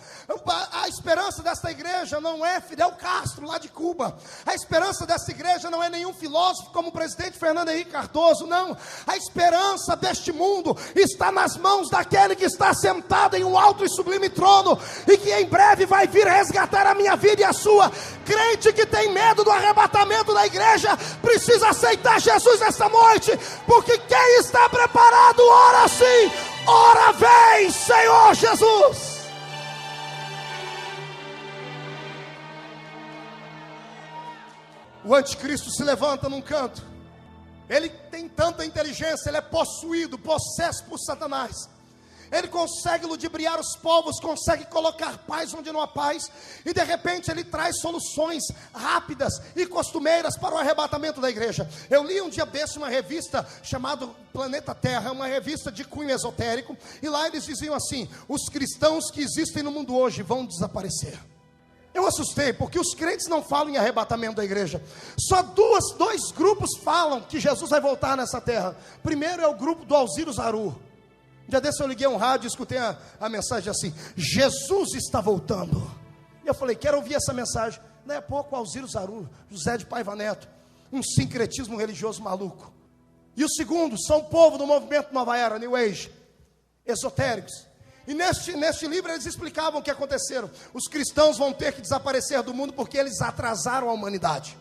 A esperança desta igreja não é Fidel Castro, lá de Cuba. A esperança desta igreja não é nenhum filósofo como o presidente Fernando Henrique Cardoso, não. A esperança deste mundo está nas mãos daquele que está sentado em um alto e sublime trono, e que em breve vai vir resgatar a minha vida e a sua. Crente que tem medo do arrebatamento da igreja, precisa aceitar Jesus esta noite, porque quem está preparado, ora sim, ora vem, Senhor Jesus. O anticristo se levanta num canto. Ele tem tanta inteligência, ele é possuído, possesso por Satanás. Ele consegue ludibriar os povos, consegue colocar paz onde não há paz, e de repente ele traz soluções rápidas e costumeiras para o arrebatamento da igreja. Eu li um dia desse uma revista chamada Planeta Terra, uma revista de cunho esotérico, e lá eles diziam assim: os cristãos que existem no mundo hoje vão desaparecer. Eu assustei, porque os crentes não falam em arrebatamento da igreja. Só dois grupos falam que Jesus vai voltar nessa terra. Primeiro é o grupo do Alziro Zaru. Um dia desse eu liguei um rádio e escutei a mensagem assim: Jesus está voltando. E eu falei, quero ouvir essa mensagem. Daí a pouco o Alziro Zaru, José de Paiva Neto, um sincretismo religioso maluco. E o segundo, são povo do movimento Nova Era, New Age, esotéricos. E neste livro eles explicavam o que aconteceram. Os cristãos vão ter que desaparecer do mundo porque eles atrasaram a humanidade.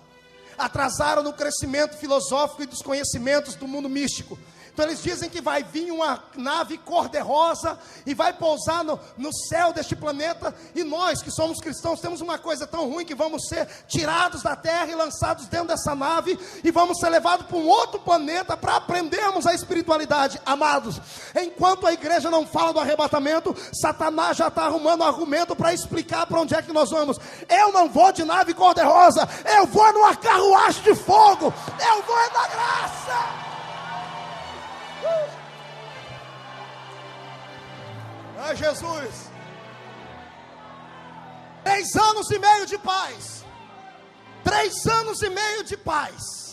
Atrasaram no crescimento filosófico e dos conhecimentos do mundo místico. Então eles dizem que vai vir uma nave cor-de-rosa e vai pousar no céu deste planeta. E nós que somos cristãos temos uma coisa tão ruim, que vamos ser tirados da terra e lançados dentro dessa nave, e vamos ser levados para um outro planeta para aprendermos a espiritualidade. Amados, enquanto a igreja não fala do arrebatamento, Satanás já está arrumando argumento para explicar para onde é que nós vamos. Eu não vou de nave cor-de-rosa, eu vou numa carruagem de fogo, eu vou na graça. Ah, Jesus, 3 anos e meio de paz. 3 anos e meio de paz.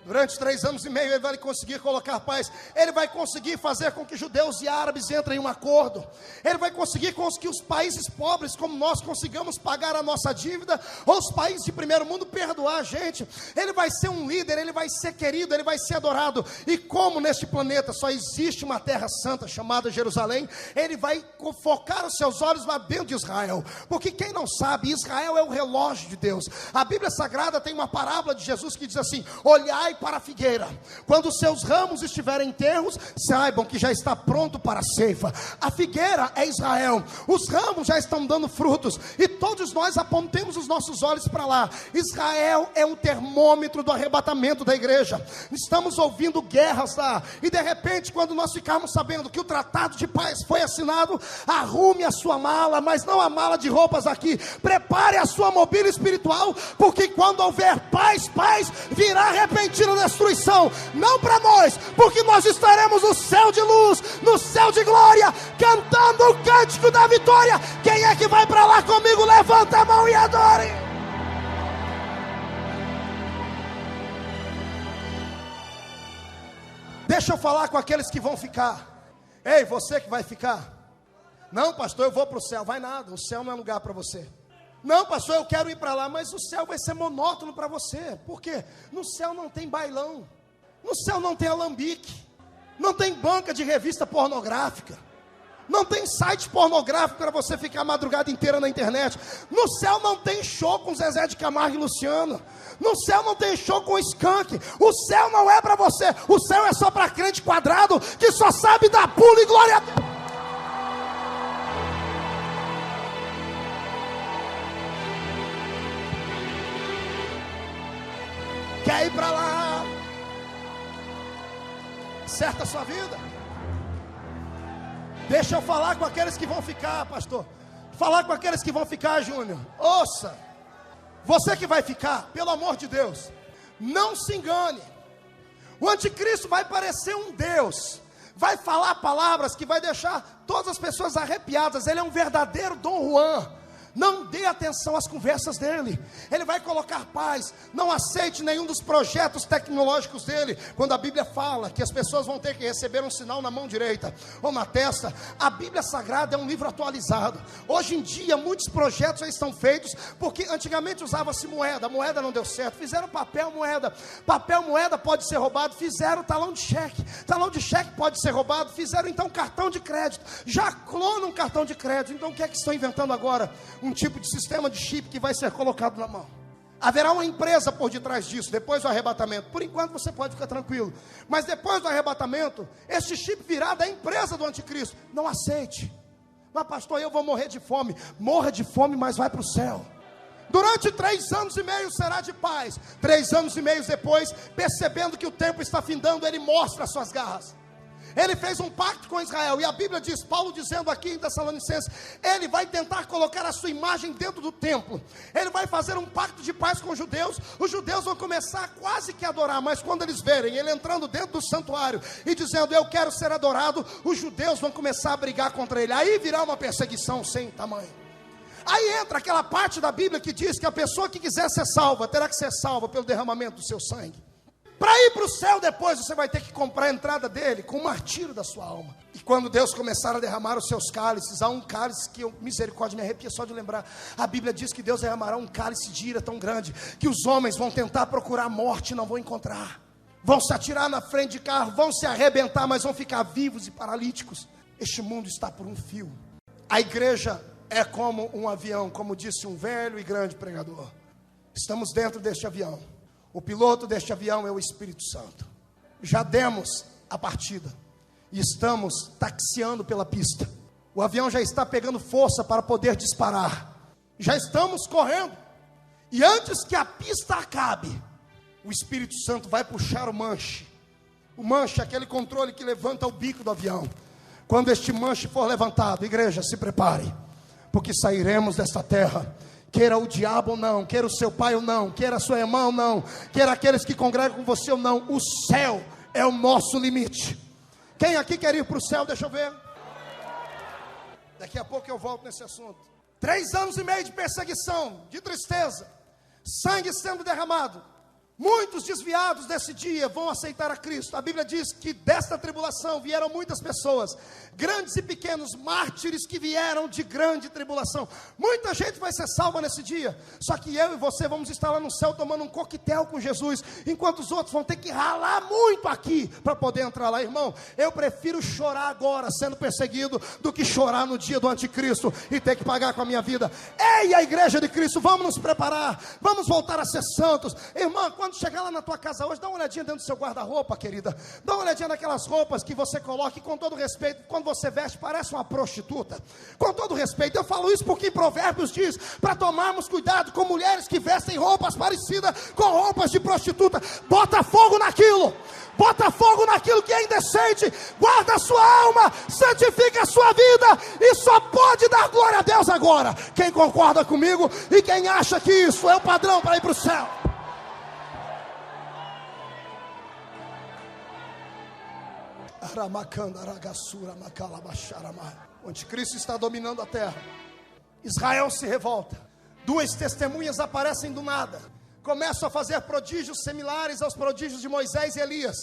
Durante 3 anos e meio ele vai conseguir colocar paz. Ele vai conseguir fazer com que judeus e árabes entrem em um acordo. Ele vai conseguir com que os países pobres como nós consigamos pagar a nossa dívida, ou os países de primeiro mundo perdoar a gente. Ele vai ser um líder, ele vai ser querido, ele vai ser adorado. E como neste planeta só existe uma terra santa chamada Jerusalém, ele vai focar os seus olhos lá dentro de Israel. Porque quem não sabe, Israel é o relógio de Deus. A Bíblia Sagrada tem uma parábola de Jesus que diz assim: olhai para a figueira, quando os seus ramos estiverem enterros, saibam que já está pronto para a ceifa. A figueira é Israel, os ramos já estão dando frutos, e todos nós apontemos os nossos olhos para lá. Israel é o termômetro do arrebatamento da igreja. Estamos ouvindo guerras lá, e de repente, quando nós ficarmos sabendo que o tratado de paz foi assinado, arrume a sua mala, mas não a mala de roupas aqui, prepare a sua mobília espiritual, porque quando houver paz, virá repentina destruição, não para nós, porque nós estaremos no céu de luz, no céu de glória, cantando o cântico da vitória. Quem é que vai para lá comigo? Levanta a mão e adore. Deixa eu falar com aqueles que vão ficar. Ei, você que vai ficar. Não, pastor, eu vou para o céu. Vai nada, o céu não é lugar para você. Não, pastor, eu quero ir para lá, mas o céu vai ser monótono para você. Por quê? No céu não tem bailão, no céu não tem alambique, não tem banca de revista pornográfica, não tem site pornográfico para você ficar a madrugada inteira na internet. No céu não tem show com Zezé de Camargo e Luciano. No céu não tem show com Skank. O céu não é para você. O céu é só para crente quadrado que só sabe dar pulo e glória a Deus. Quer ir para lá? Certa a sua vida. Deixa eu falar com aqueles que vão ficar, pastor. Falar com aqueles que vão ficar, Júnior. Ouça, você que vai ficar, pelo amor de Deus, não se engane. O anticristo vai parecer um Deus, vai falar palavras que vai deixar todas as pessoas arrepiadas. Ele é um verdadeiro Dom Juan. Não dê atenção às conversas dele. Ele vai colocar paz. Não aceite nenhum dos projetos tecnológicos dele. Quando a Bíblia fala que as pessoas vão ter que receber um sinal na mão direita ou na testa, a Bíblia Sagrada é um livro atualizado. Hoje em dia muitos projetos já estão feitos, porque antigamente usava-se moeda. A moeda não deu certo, fizeram papel moeda. Papel moeda pode ser roubado, fizeram talão de cheque. Talão de cheque pode ser roubado, fizeram então cartão de crédito. Já clonam um cartão de crédito. Então o que é que estão inventando agora? Um tipo de sistema de chip que vai ser colocado na mão. Haverá uma empresa por detrás disso, depois do arrebatamento. Por enquanto você pode ficar tranquilo. Mas depois do arrebatamento, este chip virá da empresa do anticristo. Não aceite. Mas pastor, eu vou morrer de fome. Morra de fome, mas vai para o céu. Durante 3 anos e meio será de paz. 3 anos e meio depois, percebendo que o tempo está findando, ele mostra as suas garras. Ele fez um pacto com Israel, e a Bíblia diz, Paulo dizendo aqui em Tessalonicenses, ele vai tentar colocar a sua imagem dentro do templo. Ele vai fazer um pacto de paz com os judeus vão começar quase que a adorar, mas quando eles verem ele entrando dentro do santuário e dizendo, eu quero ser adorado, os judeus vão começar a brigar contra ele. Aí virá uma perseguição sem tamanho. Aí entra aquela parte da Bíblia que diz que a pessoa que quiser ser salva, terá que ser salva pelo derramamento do seu sangue. Para ir para o céu depois, você vai ter que comprar a entrada dele com o martírio da sua alma. E quando Deus começar a derramar os seus cálices, há um cálice que misericórdia, me arrepia só de lembrar. A Bíblia diz que Deus derramará um cálice de ira tão grande, que os homens vão tentar procurar a morte e não vão encontrar. Vão se atirar na frente de carro, vão se arrebentar, mas vão ficar vivos e paralíticos. Este mundo está por um fio. A igreja é como um avião, como disse um velho e grande pregador. Estamos dentro deste avião. O piloto deste avião é o Espírito Santo. Já demos a partida e estamos taxiando pela pista. O avião já está pegando força para poder disparar. Já estamos correndo. E antes que a pista acabe, o Espírito Santo vai puxar o manche. O manche é aquele controle que levanta o bico do avião. Quando este manche for levantado, igreja, se prepare, porque sairemos desta terra. Queira o diabo ou não, queira o seu pai ou não, queira a sua irmã ou não, queira aqueles que congregam com você ou não, o céu é o nosso limite. Quem aqui quer ir para o céu? Deixa eu ver. Daqui a pouco eu volto nesse assunto. 3 anos e meio de perseguição, de tristeza, sangue sendo derramado. Muitos desviados desse dia vão aceitar a Cristo. A Bíblia diz que desta tribulação vieram muitas pessoas, grandes e pequenos, mártires que vieram de grande tribulação. Muita gente vai ser salva nesse dia. Só que eu e você vamos estar lá no céu tomando um coquetel com Jesus, enquanto os outros vão ter que ralar muito aqui para poder entrar lá. Irmão, eu prefiro chorar agora sendo perseguido do que chorar no dia do anticristo e ter que pagar com a minha vida. Ei, a igreja de Cristo, vamos nos preparar, vamos voltar a ser santos. Irmã, quando chegar lá na tua casa hoje, dá uma olhadinha dentro do seu guarda-roupa, querida. Dá uma olhadinha naquelas roupas que você coloca e, com todo respeito, quando você veste, parece uma prostituta. Com todo respeito, eu falo isso porque em Provérbios diz para tomarmos cuidado com mulheres que vestem roupas parecidas com roupas de prostituta. Bota fogo naquilo. Bota fogo naquilo que é indecente. Guarda a sua alma, santifica a sua vida, e só pode dar glória a Deus agora quem concorda comigo e quem acha que isso é o padrão para ir para o céu. O anticristo está dominando a terra. Israel se revolta. 2 testemunhas aparecem do nada. Começam a fazer prodígios similares aos prodígios de Moisés e Elias.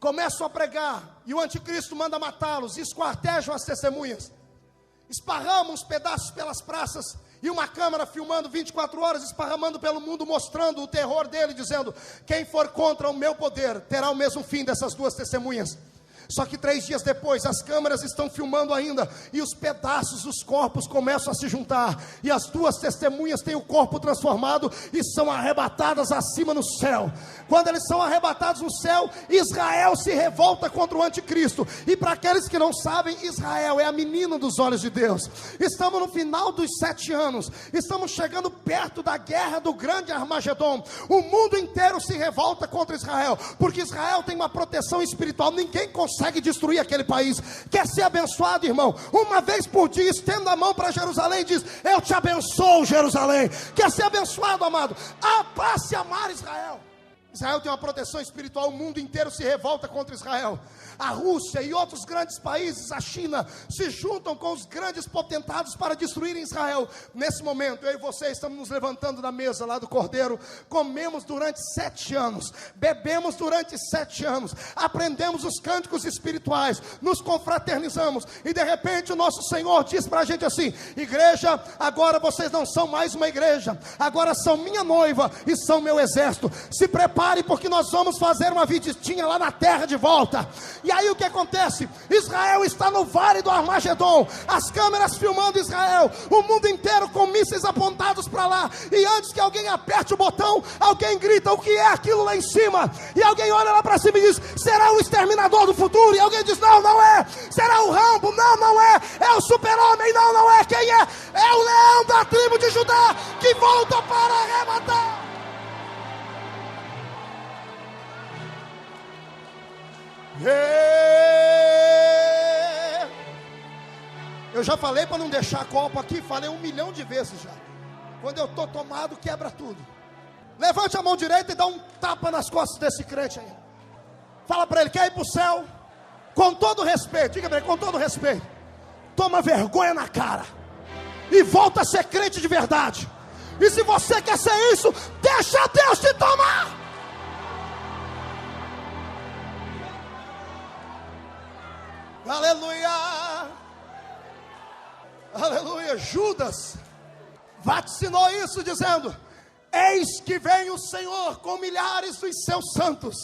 Começam a pregar. E o anticristo manda matá-los. Esquartejam as testemunhas. Esparramam os pedaços pelas praças. E uma câmera filmando 24 horas, esparramando pelo mundo, mostrando o terror dele, dizendo: quem for contra o meu poder terá o mesmo fim dessas 2 testemunhas. Só que 3 dias depois, as câmeras estão filmando ainda, e os pedaços dos corpos começam a se juntar, e as 2 testemunhas têm o corpo transformado e são arrebatadas acima no céu. Quando eles são arrebatados no céu, Israel se revolta contra o anticristo. E para aqueles que não sabem, Israel é a menina dos olhos de Deus. Estamos no final dos 7 anos, estamos chegando perto da guerra do grande Armagedon. O mundo inteiro se revolta contra Israel, porque Israel tem uma proteção espiritual. Ninguém consegue destruir aquele país. Quer ser abençoado, irmão? Uma vez por dia, estenda a mão para Jerusalém e diz: eu te abençoo, Jerusalém. Quer ser abençoado, amado? Passe a amar Israel. Israel tem uma proteção espiritual. O mundo inteiro se revolta contra Israel. a Rússia e outros grandes países, a China, se juntam com os grandes potentados para destruírem Israel. Nesse momento, eu e você estamos nos levantando da mesa lá do Cordeiro, comemos durante 7 anos, bebemos durante 7 anos, aprendemos os cânticos espirituais, nos confraternizamos, e de repente o nosso Senhor diz para a gente assim: igreja, agora vocês não são mais uma igreja, agora são minha noiva e são meu exército. Se prepare, porque nós vamos fazer uma visitinha lá na terra de volta. E aí o que acontece? Israel está no vale do Armagedon, as câmeras filmando Israel, o mundo inteiro com mísseis apontados para lá, e antes que alguém aperte o botão, alguém grita: o que é aquilo lá em cima? E alguém olha lá para cima e diz: será o exterminador do futuro? E alguém diz: não, não é. Será o Rambo? Não, não é. É o super-homem? Não, não é. Quem é? É o leão da tribo de Judá, que volta para arrebatar. Eu já falei para não deixar copo aqui, falei 1 milhão de vezes já. Quando eu estou tomado, quebra tudo. Levante a mão direita e dá um tapa nas costas desse crente aí. Fala para ele: quer ir para o céu? Com todo respeito, diga para ele, com todo respeito, toma vergonha na cara e volta a ser crente de verdade. E se você quer ser isso, deixa Deus te tomar. Aleluia, aleluia. Judas vaticinou isso dizendo: eis que vem o Senhor com milhares dos seus santos.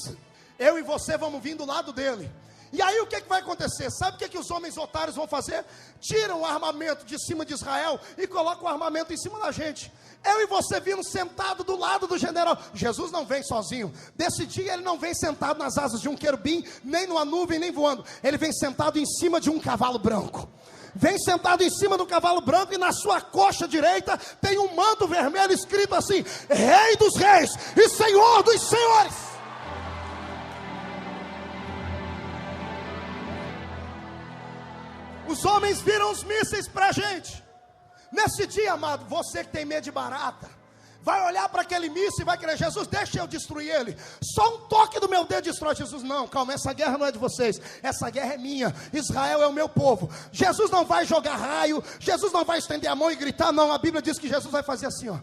Eu e você vamos vir do lado dele. E aí o que vai acontecer? Sabe o que os homens otários vão fazer? Tiram o armamento de cima de Israel e colocam o armamento em cima da gente. Eu e você vimos sentado do lado do general. Jesus não vem sozinho. Desse dia ele não vem sentado nas asas de um querubim, nem numa nuvem, nem voando. Ele vem sentado em cima de um cavalo branco. Vem sentado em cima do cavalo branco, e na sua coxa direita tem um manto vermelho escrito assim: Rei dos Reis e Senhor dos Senhores. Os homens viram os mísseis para a gente. Nesse dia, amado, você que tem medo de barata, vai olhar para aquele míssil e vai querer: Jesus, deixa eu destruir ele. Só um toque do meu dedo destrói. Jesus: não, calma, essa guerra não é de vocês, essa guerra é minha. Israel é o meu povo. Jesus não vai jogar raio, Jesus não vai estender a mão e gritar, não. A Bíblia diz que Jesus vai fazer assim, ó.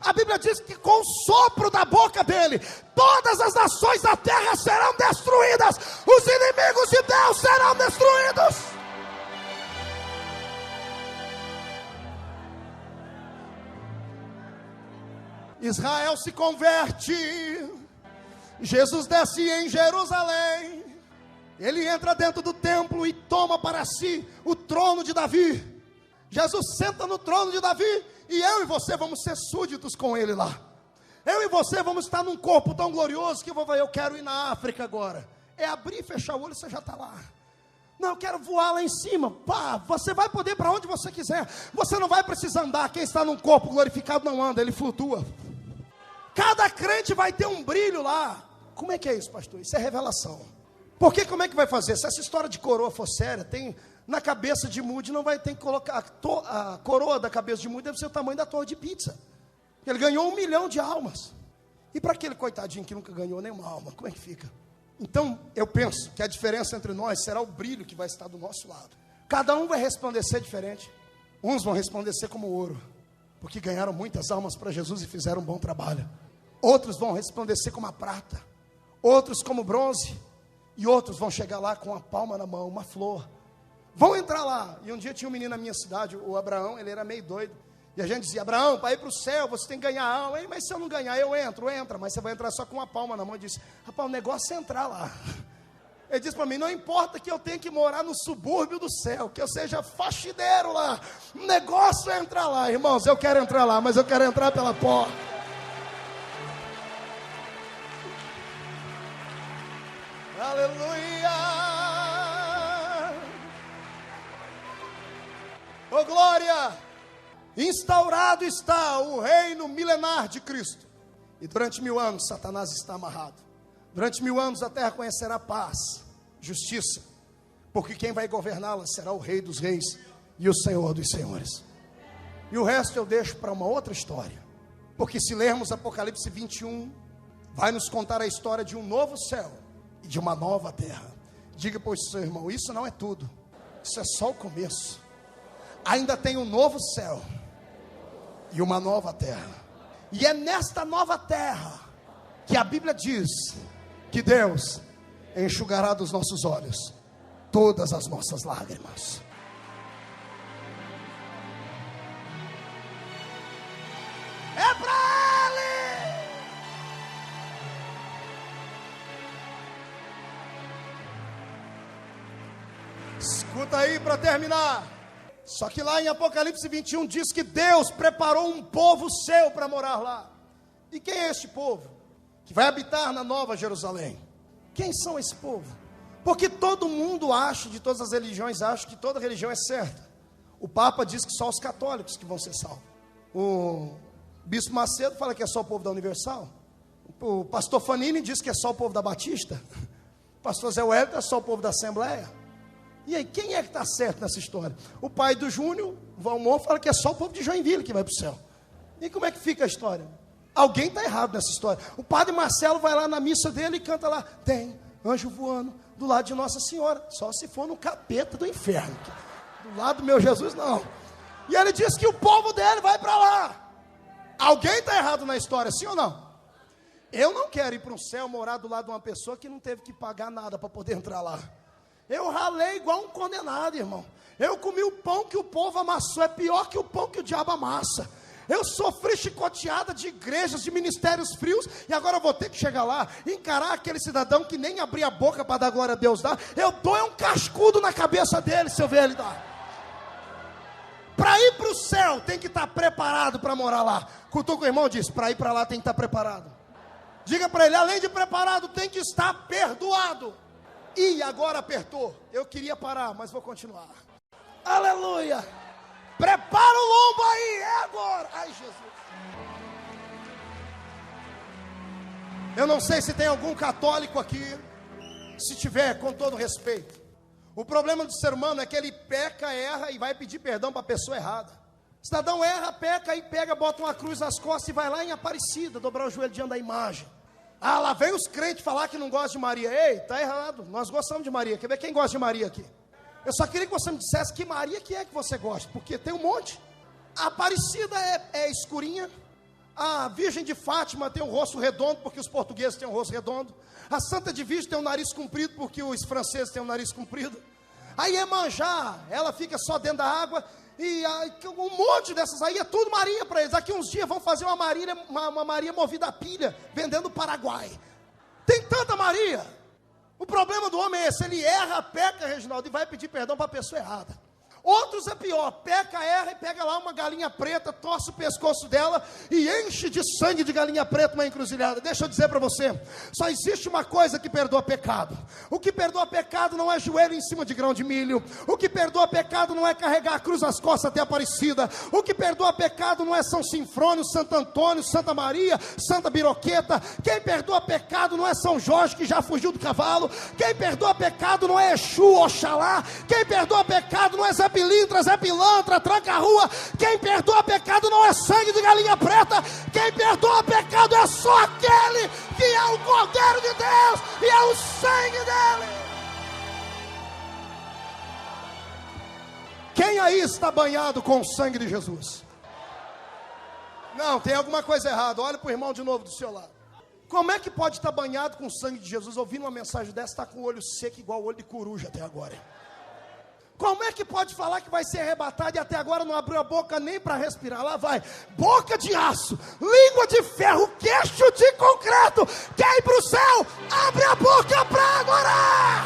A Bíblia diz que com o sopro da boca dele, todas as nações da terra serão destruídas. Os inimigos de Deus serão destruídos. Israel se converte. Jesus desce em Jerusalém. Ele entra dentro do templo e toma para si o trono de Davi. Jesus senta no trono de Davi, e eu e você vamos ser súditos com ele lá. Eu e você vamos estar num corpo tão glorioso que eu quero ir na África agora. É abrir e fechar o olho e você já está lá. Não, eu quero voar lá em cima. Pá, você vai poder para onde você quiser. Você não vai precisar andar. Quem está num corpo glorificado não anda, ele flutua. Cada crente vai ter um brilho lá. Como é que é isso, pastor? Isso é revelação. Porque como é que vai fazer? Se essa história de coroa for séria, tem na cabeça de Moody, não vai ter que colocar a coroa da cabeça de Moody deve ser o tamanho da torre de pizza. Ele ganhou 1 milhão de almas. E para aquele coitadinho que nunca ganhou nenhuma alma, como é que fica? Então, eu penso que a diferença entre nós será o brilho que vai estar do nosso lado. Cada um vai resplandecer diferente. Uns vão resplandecer como ouro, porque ganharam muitas almas para Jesus e fizeram um bom trabalho. Outros vão resplandecer como a prata, outros como bronze, e outros vão chegar lá com a palma na mão, uma flor. Vão entrar lá. E um dia tinha um menino na minha cidade, o Abraão, ele era meio doido. E a gente dizia: Abraão, para ir para o céu, você tem que ganhar alma. Mas se eu não ganhar, eu entro, entra. Mas você vai entrar só com uma palma na mão. Eu disse: rapaz, o negócio é entrar lá. Ele disse para mim: não importa que eu tenha que morar no subúrbio do céu, que eu seja faxineiro lá, o negócio é entrar lá. Irmãos, eu quero entrar lá, mas eu quero entrar pela porta. Aleluia! Oh glória! Instaurado está o reino milenar de Cristo. E durante 1000 anos Satanás está amarrado. Durante 1000 anos a terra conhecerá paz, justiça, porque quem vai governá-la será o Rei dos Reis e o Senhor dos Senhores. E o resto eu deixo para uma outra história. Porque se lermos Apocalipse 21, vai nos contar a história de um novo céu e de uma nova terra. Diga para o seu irmão, isso não é tudo, isso é só o começo. Ainda tem um novo céu e uma nova terra. E é nesta nova terra que a Bíblia diz que Deus enxugará dos nossos olhos todas as nossas lágrimas. É para Ele. Escuta aí para terminar. Só que lá em Apocalipse 21 diz que Deus preparou um povo seu para morar lá. E quem é este povo que vai habitar na Nova Jerusalém? Quem são esse povo? Porque todo mundo acha, de todas as religiões, acha que toda religião é certa. O Papa diz que só os católicos que vão ser salvos. O Bispo Macedo fala que é só o povo da Universal. O pastor Fanini diz que é só o povo da Batista. O pastor Zé Wellington é só o povo da Assembleia. E aí, quem é que está certo nessa história? O pai do Júnior, Valmor, fala que é só o povo de Joinville que vai para o céu. E como é que fica a história? Alguém está errado nessa história. O padre Marcelo vai lá na missa dele e canta lá: tem anjo voando do lado de Nossa Senhora. Só se for no capeta do inferno. Do lado do meu Jesus, não. E ele diz que o povo dele vai para lá. Alguém está errado na história, sim ou não? Eu não quero ir para o céu morar do lado de uma pessoa que não teve que pagar nada para poder entrar lá. Eu ralei igual um condenado, irmão. Eu comi o pão que o povo amassou. É pior que o pão que o diabo amassa. Eu sofri chicoteada de igrejas, de ministérios frios. E agora eu vou ter que chegar lá e encarar aquele cidadão que nem abrir a boca para dar glória a Deus dá. Eu dou um cascudo na cabeça dele se eu ver ele dar. Para ir para o céu tem que estar preparado para morar lá. Cutuca o irmão, diz: para ir para lá tem que estar preparado. Diga para ele: além de preparado, tem que estar perdoado. E agora apertou. Eu queria parar, mas vou continuar. Aleluia. Prepara o lombo aí, é agora. Ai, Jesus. Eu não sei se tem algum católico aqui. Se tiver, com todo respeito. O problema do ser humano é que ele peca, erra e vai pedir perdão para a pessoa errada. O cidadão erra, peca e pega, bota uma cruz nas costas e vai lá em Aparecida, dobrar o joelho diante da imagem. Ah, lá vem os crentes falar que não gostam de Maria. Ei, tá errado, nós gostamos de Maria. Quer ver quem gosta de Maria aqui? Eu só queria que você me dissesse que Maria que é que você gosta, porque tem um monte. A Aparecida é escurinha. A Virgem de Fátima tem um rosto redondo, porque os portugueses têm um rosto redondo. A Santa de Virgem tem um nariz comprido, porque os franceses têm um nariz comprido. A Iemanjá, ela fica só dentro da água. E um monte dessas aí é tudo Maria para eles. Daqui uns dias vão fazer uma Maria movida a pilha, vendendo no Paraguai. Tem tanta Maria. O problema do homem é esse: ele erra, peca, Reginaldo, e vai pedir perdão para a pessoa errada. Outros é pior: peca, erra e pega lá uma galinha preta, torce o pescoço dela e enche de sangue de galinha preta uma encruzilhada. Deixa eu dizer para você, só existe uma coisa que perdoa pecado. O que perdoa pecado não é joelho em cima de grão de milho. O que perdoa pecado não é carregar a cruz nas costas até Aparecida. O que perdoa pecado não é São Sinfrônio, Santo Antônio, Santa Maria, Santa Biroqueta. Quem perdoa pecado não é São Jorge, que já fugiu do cavalo. Quem perdoa pecado não é Exu, Oxalá. Quem perdoa pecado não é Zé Pilintra, Zé Pilantra, Tranca a Rua. Quem perdoa pecado não é sangue de galinha preta. Quem perdoa pecado é só aquele que é o Cordeiro de Deus e é o sangue dele. Quem aí está banhado com o sangue de Jesus? Não, tem alguma coisa errada. Olha para o irmão de novo do seu lado. Como é que pode estar banhado com o sangue de Jesus, ouvindo uma mensagem dessa, está com o olho seco igual o olho de coruja até agora? Como é que pode falar que vai ser arrebatado e até agora não abriu a boca nem para respirar? Lá vai, boca de aço, língua de ferro, queixo de concreto. Quer ir para o céu? Abre a boca para adorar.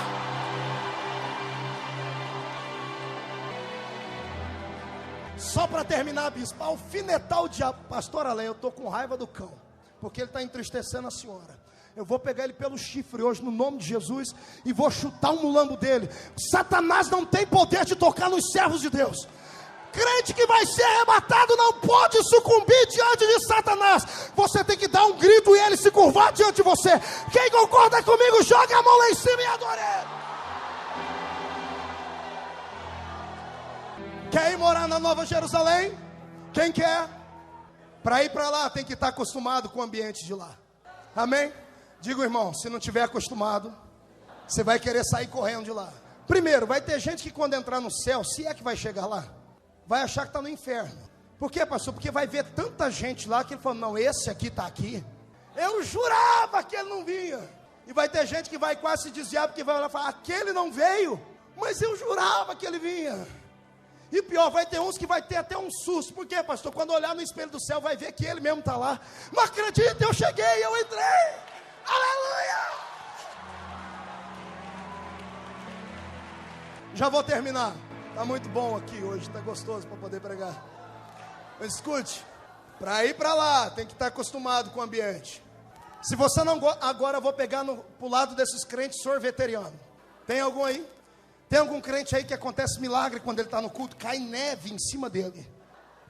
Só para terminar, bispo, alfinetar o diabo. Pastor Além, eu estou com raiva do cão, porque ele está entristecendo a senhora. Eu vou pegar ele pelo chifre hoje, no nome de Jesus, e vou chutar um mulambo dele. Satanás não tem poder de tocar nos servos de Deus. Crente que vai ser arrebatado não pode sucumbir diante de Satanás. Você tem que dar um grito e ele se curvar diante de você. Quem concorda comigo, joga a mão lá em cima e adore ele. Quer ir morar na Nova Jerusalém? Quem quer? Para ir para lá tem que estar acostumado com o ambiente de lá. Amém? Diga, irmão, se não estiver acostumado, Você vai querer sair correndo de lá. Primeiro, vai ter gente que quando entrar no céu, se é que vai chegar lá, vai achar que está no inferno. Por quê, pastor? Porque vai ver tanta gente lá que ele falou, não, esse aqui está aqui. Eu jurava que ele não vinha. E vai ter gente que vai quase se desviar, porque vai olhar e falar, aquele não veio, mas eu jurava que ele vinha. E pior, vai ter uns que vai ter até um susto. Por quê, pastor? Quando olhar no espelho do céu, vai ver que ele mesmo está lá. Não acredita, eu cheguei, eu entrei. Aleluia! Já vou terminar. Está muito bom aqui hoje, está gostoso para poder pregar. Mas escute, para ir para lá, tem que estar acostumado com o ambiente. Se você não... Agora eu vou pegar pro lado desses crentes sorveterianos. Tem algum aí? Tem algum crente aí que acontece milagre quando ele está no culto? Cai neve em cima dele.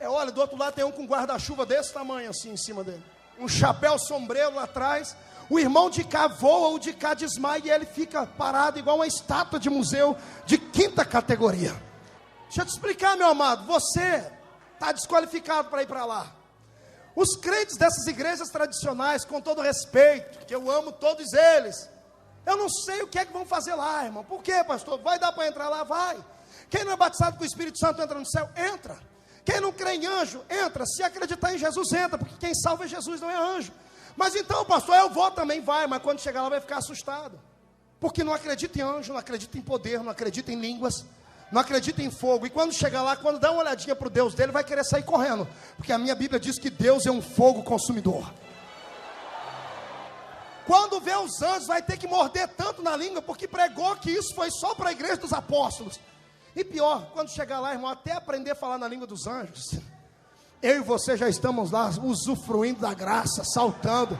Olha, do outro lado tem um com guarda-chuva desse tamanho assim em cima dele. Um chapéu sombreiro lá atrás. O irmão de cá voa, o de cá desmaia e ele fica parado igual uma estátua de museu de 5ª categoria. Deixa eu te explicar, meu amado. Você está desqualificado para ir para lá. Os crentes dessas igrejas tradicionais, com todo respeito, que eu amo todos eles, eu não sei o que é que vão fazer lá, irmão. Por quê, pastor? Vai dar para entrar lá? Vai. Quem não é batizado com o Espírito Santo entra no céu? Entra. Quem não crê em anjo? Entra. Se acreditar em Jesus, entra, porque quem salva é Jesus, não é anjo. Mas então, pastor, eu vou também, vai, mas quando chegar lá vai ficar assustado. Porque não acredita em anjo, não acredita em poder, não acredita em línguas, não acredita em fogo. E quando chegar lá, quando dá uma olhadinha para o Deus dele, vai querer sair correndo. Porque a minha Bíblia diz que Deus é um fogo consumidor. Quando vê os anjos, vai ter que morder tanto na língua, porque pregou que isso foi só para a igreja dos apóstolos. E pior, quando chegar lá, irmão, até aprender a falar na língua dos anjos, eu e você já estamos lá, usufruindo da graça, saltando,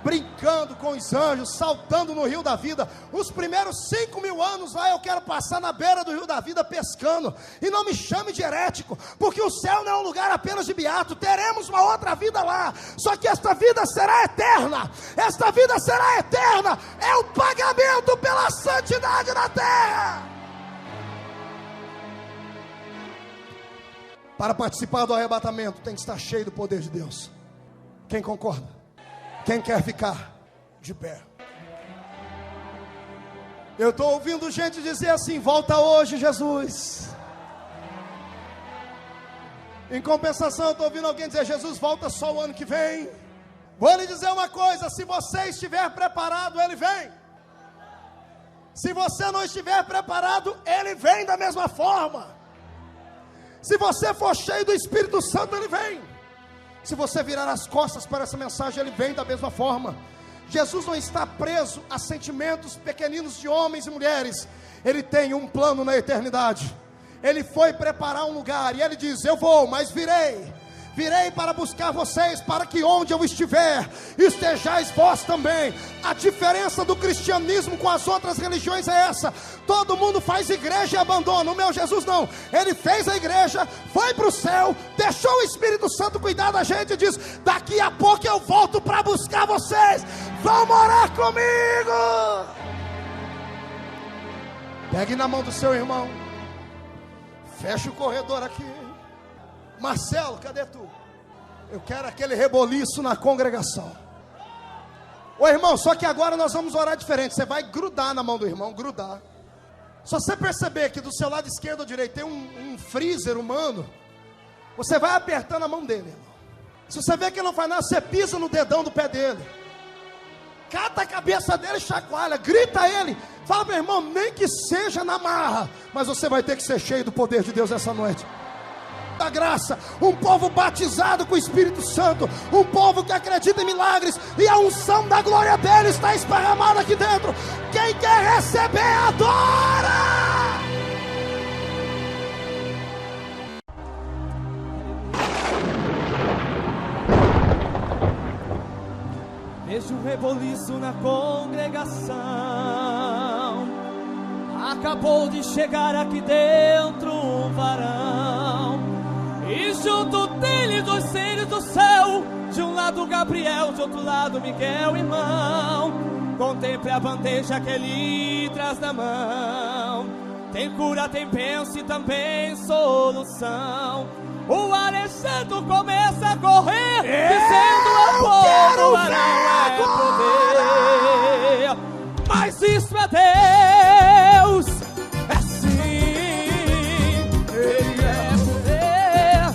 brincando com os anjos, saltando no rio da vida. Os primeiros 5.000 anos lá eu quero passar na beira do rio da vida pescando. E não me chame de herético, porque o céu não é um lugar apenas de beato. Teremos uma outra vida lá, só que esta vida será eterna. Esta vida será eterna. É o pagamento pela santidade na terra. Para participar do arrebatamento tem que estar cheio do poder de Deus. Quem concorda? Quem quer ficar de pé? Eu estou ouvindo gente dizer assim, volta hoje, Jesus. Em compensação, eu estou ouvindo alguém dizer, Jesus, volta só o ano que vem. Vou lhe dizer uma coisa, se você estiver preparado, Ele vem. Se você não estiver preparado, Ele vem da mesma forma. Se você for cheio do Espírito Santo, Ele vem. Se você virar as costas para essa mensagem, Ele vem da mesma forma. Jesus não está preso a sentimentos pequeninos de homens e mulheres. Ele tem um plano na eternidade. Ele foi preparar um lugar e Ele diz, eu vou, mas virei para buscar vocês, para que onde eu estiver, estejais vós também. A diferença do cristianismo com as outras religiões é essa: todo mundo faz igreja e abandona. O meu Jesus não, Ele fez a igreja, foi para o céu, deixou o Espírito Santo cuidar da gente e diz, daqui a pouco eu volto para buscar vocês, vão morar comigo. Pegue na mão do seu irmão, fecha o corredor aqui. Marcelo, cadê tu? Eu quero aquele reboliço na congregação. Ô irmão, só que agora nós vamos orar diferente. Você vai grudar na mão do irmão, grudar. Se você perceber que do seu lado esquerdo ou direito tem um freezer humano, você vai apertando a mão dele, irmão. Se você vê que ele não faz nada, você pisa no dedão do pé dele, cata a cabeça dele, chacoalha, grita a ele, fala para o irmão, nem que seja na marra, mas você vai ter que ser cheio do poder de Deus essa noite. Da graça, um povo batizado com o Espírito Santo, um povo que acredita em milagres, e a unção da glória dele está esparramada aqui dentro. Quem quer receber, adora! Vejo um reboliço na congregação. Acabou de chegar aqui dentro um varão, e junto dele dois seres do céu, de um lado Gabriel, de outro lado Miguel, irmão. Contemple a bandeja que ele traz na mão. Tem cura, tem bênção e também solução. O Alexandre começa a correr, dizendo ao povo, não é poder, mas isso isso é Deus, é sim, Ele é poder.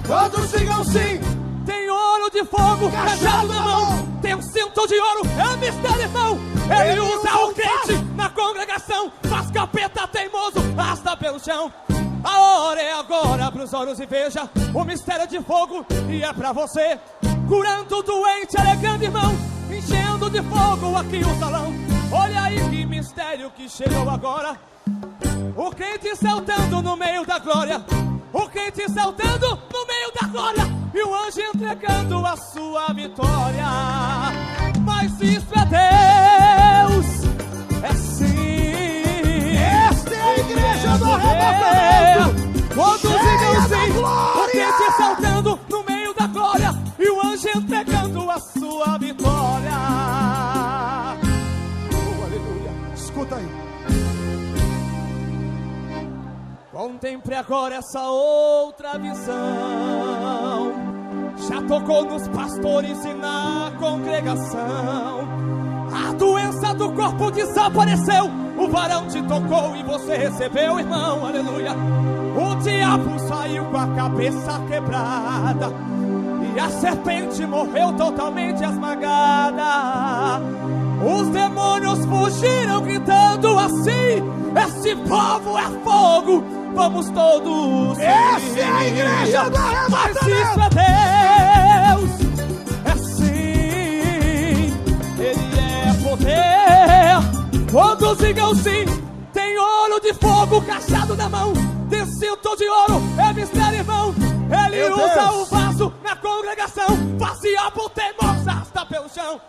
Todos digam sim. Tem ouro de fogo, cajado na mão, tem um cinto de ouro, é mistério, irmão. Ele usa o crente na congregação, faz capeta teimoso, arrasta pelo chão. A hora é agora, abre os olhos e veja o mistério de fogo, e é pra você. Curando o doente, alegrando irmão, enchendo de fogo aqui o salão. Olha aí que mistério que chegou agora. O crente saltando no meio da glória, o crente saltando no meio da glória, e o anjo entregando a sua vitória. Mas isso é Deus, é sim. Esta é a igreja do arrebatamento. Todos digam sim. O crente saltando no meio da glória, e o anjo entregando a sua vitória. Oh, aleluia. Escuta aí. Contemple agora essa outra visão. Já tocou nos pastores e na congregação. A doença do corpo desapareceu. O varão te tocou e você recebeu, irmão, aleluia. O diabo saiu com a cabeça quebrada, e a serpente morreu totalmente esmagada. Os demônios fugiram gritando assim: esse povo é fogo, vamos todos. Essa é a igreja do arrebatamento. Mas isso é Deus, é sim, Ele é poder. Todos digam sim. Tem ouro de fogo, cajado na mão, tem cinto de ouro, é mistério, irmão. Ele Meu usa Deus. o vaso na congregação, fazia por teimoso, arrasta pelo chão.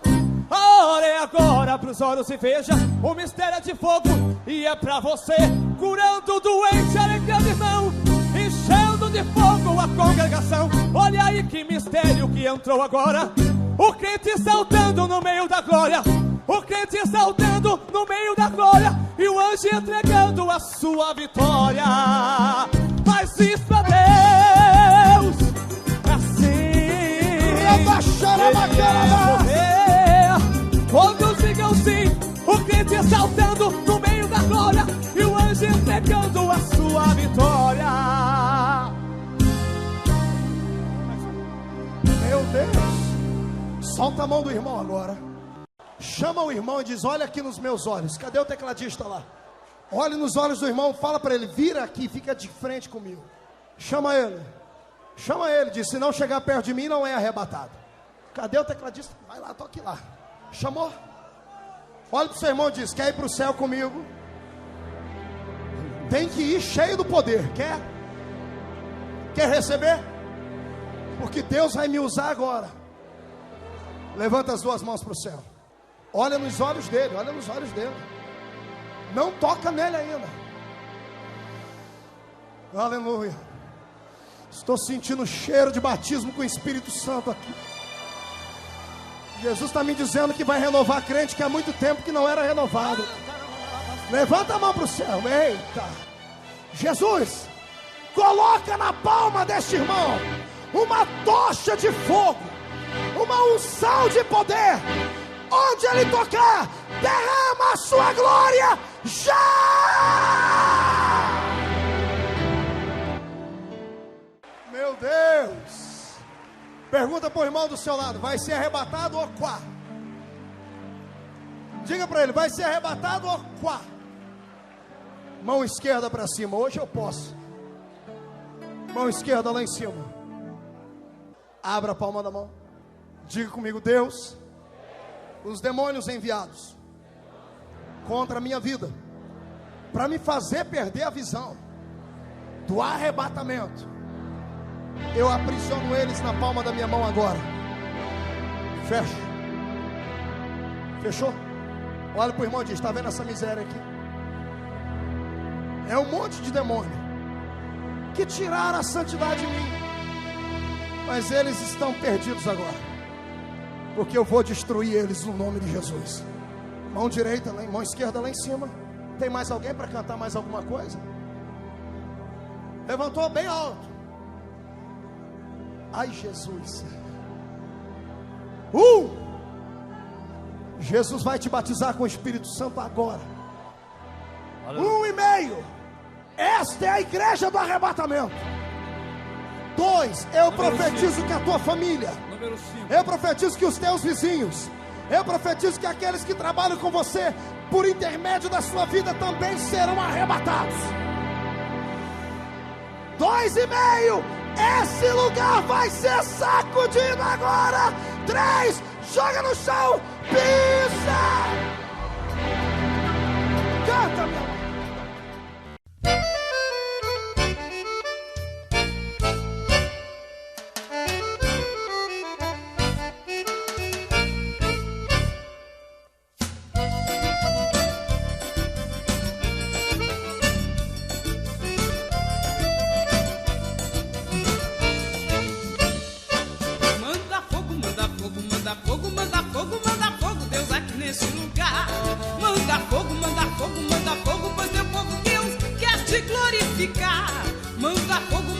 A hora é agora, pros olhos e veja o mistério de fogo, e é pra você. Curando o doente, alegrando irmão, enchendo de fogo a congregação. Olha aí que mistério que entrou agora. O crente saltando no meio da glória, o crente saltando no meio da glória, e o anjo entregando a sua vitória. Mas isso é Deus, assim, Ele é poder. Todos digam sim. O crente saltando no meio da glória, e o anjo entregando a sua vitória. Meu Deus. Solta a mão do irmão agora. Chama o irmão e diz: olha aqui nos meus olhos. Cadê o tecladista lá? Olhe nos olhos do irmão, fala para ele: vira aqui, fica de frente comigo. Chama ele. Chama ele, diz: se não chegar perto de mim, não é arrebatado. Cadê o tecladista? Vai lá, toque lá. Chamou? Olha para o seu irmão e diz: quer ir para o céu comigo? Tem que ir cheio do poder. Quer? Quer receber? Porque Deus vai me usar agora. Levanta as duas mãos para o céu. Olha nos olhos dele, olha nos olhos dele. Não toca nele ainda. Aleluia. Estou sentindo o cheiro de batismo com o Espírito Santo aqui. Jesus está me dizendo que vai renovar crente que há muito tempo que não era renovado. Levanta a mão para o céu. Eita. Jesus, coloca na palma deste irmão uma tocha de fogo, uma unção de poder. Onde ele tocar, derrama a sua glória já! Meu Deus! Pergunta para o irmão do seu lado: vai ser arrebatado ou quá? Diga para ele: vai ser arrebatado ou quá? Mão esquerda para cima. Hoje eu posso. Mão esquerda lá em cima. Abra a palma da mão. Diga comigo: Deus, os demônios enviados contra a minha vida, para me fazer perder a visão do arrebatamento, eu aprisiono eles na palma da minha mão agora. Fecha. Fechou? Olha para o irmão e diz: está vendo essa miséria aqui? É um monte de demônio que tiraram a santidade de mim, mas eles estão perdidos agora, porque eu vou destruir eles no nome de Jesus. Mão direita, mão esquerda lá em cima. Tem mais alguém para cantar mais alguma coisa? Levantou bem alto. Ai, Jesus. Jesus vai te batizar com o Espírito Santo agora. Aleluia. 1,5. Esta é a igreja do arrebatamento. 2, eu profetizo que a tua família, Número 5. eu profetizo que os teus vizinhos, eu profetizo que aqueles que trabalham com você, por intermédio da sua vida, também serão arrebatados. 2,5, esse lugar vai ser sacudido agora. 3, joga no chão, pisa. Canta, meu amor. Manda fogo, Deus quer te glorificar. Manda fogo,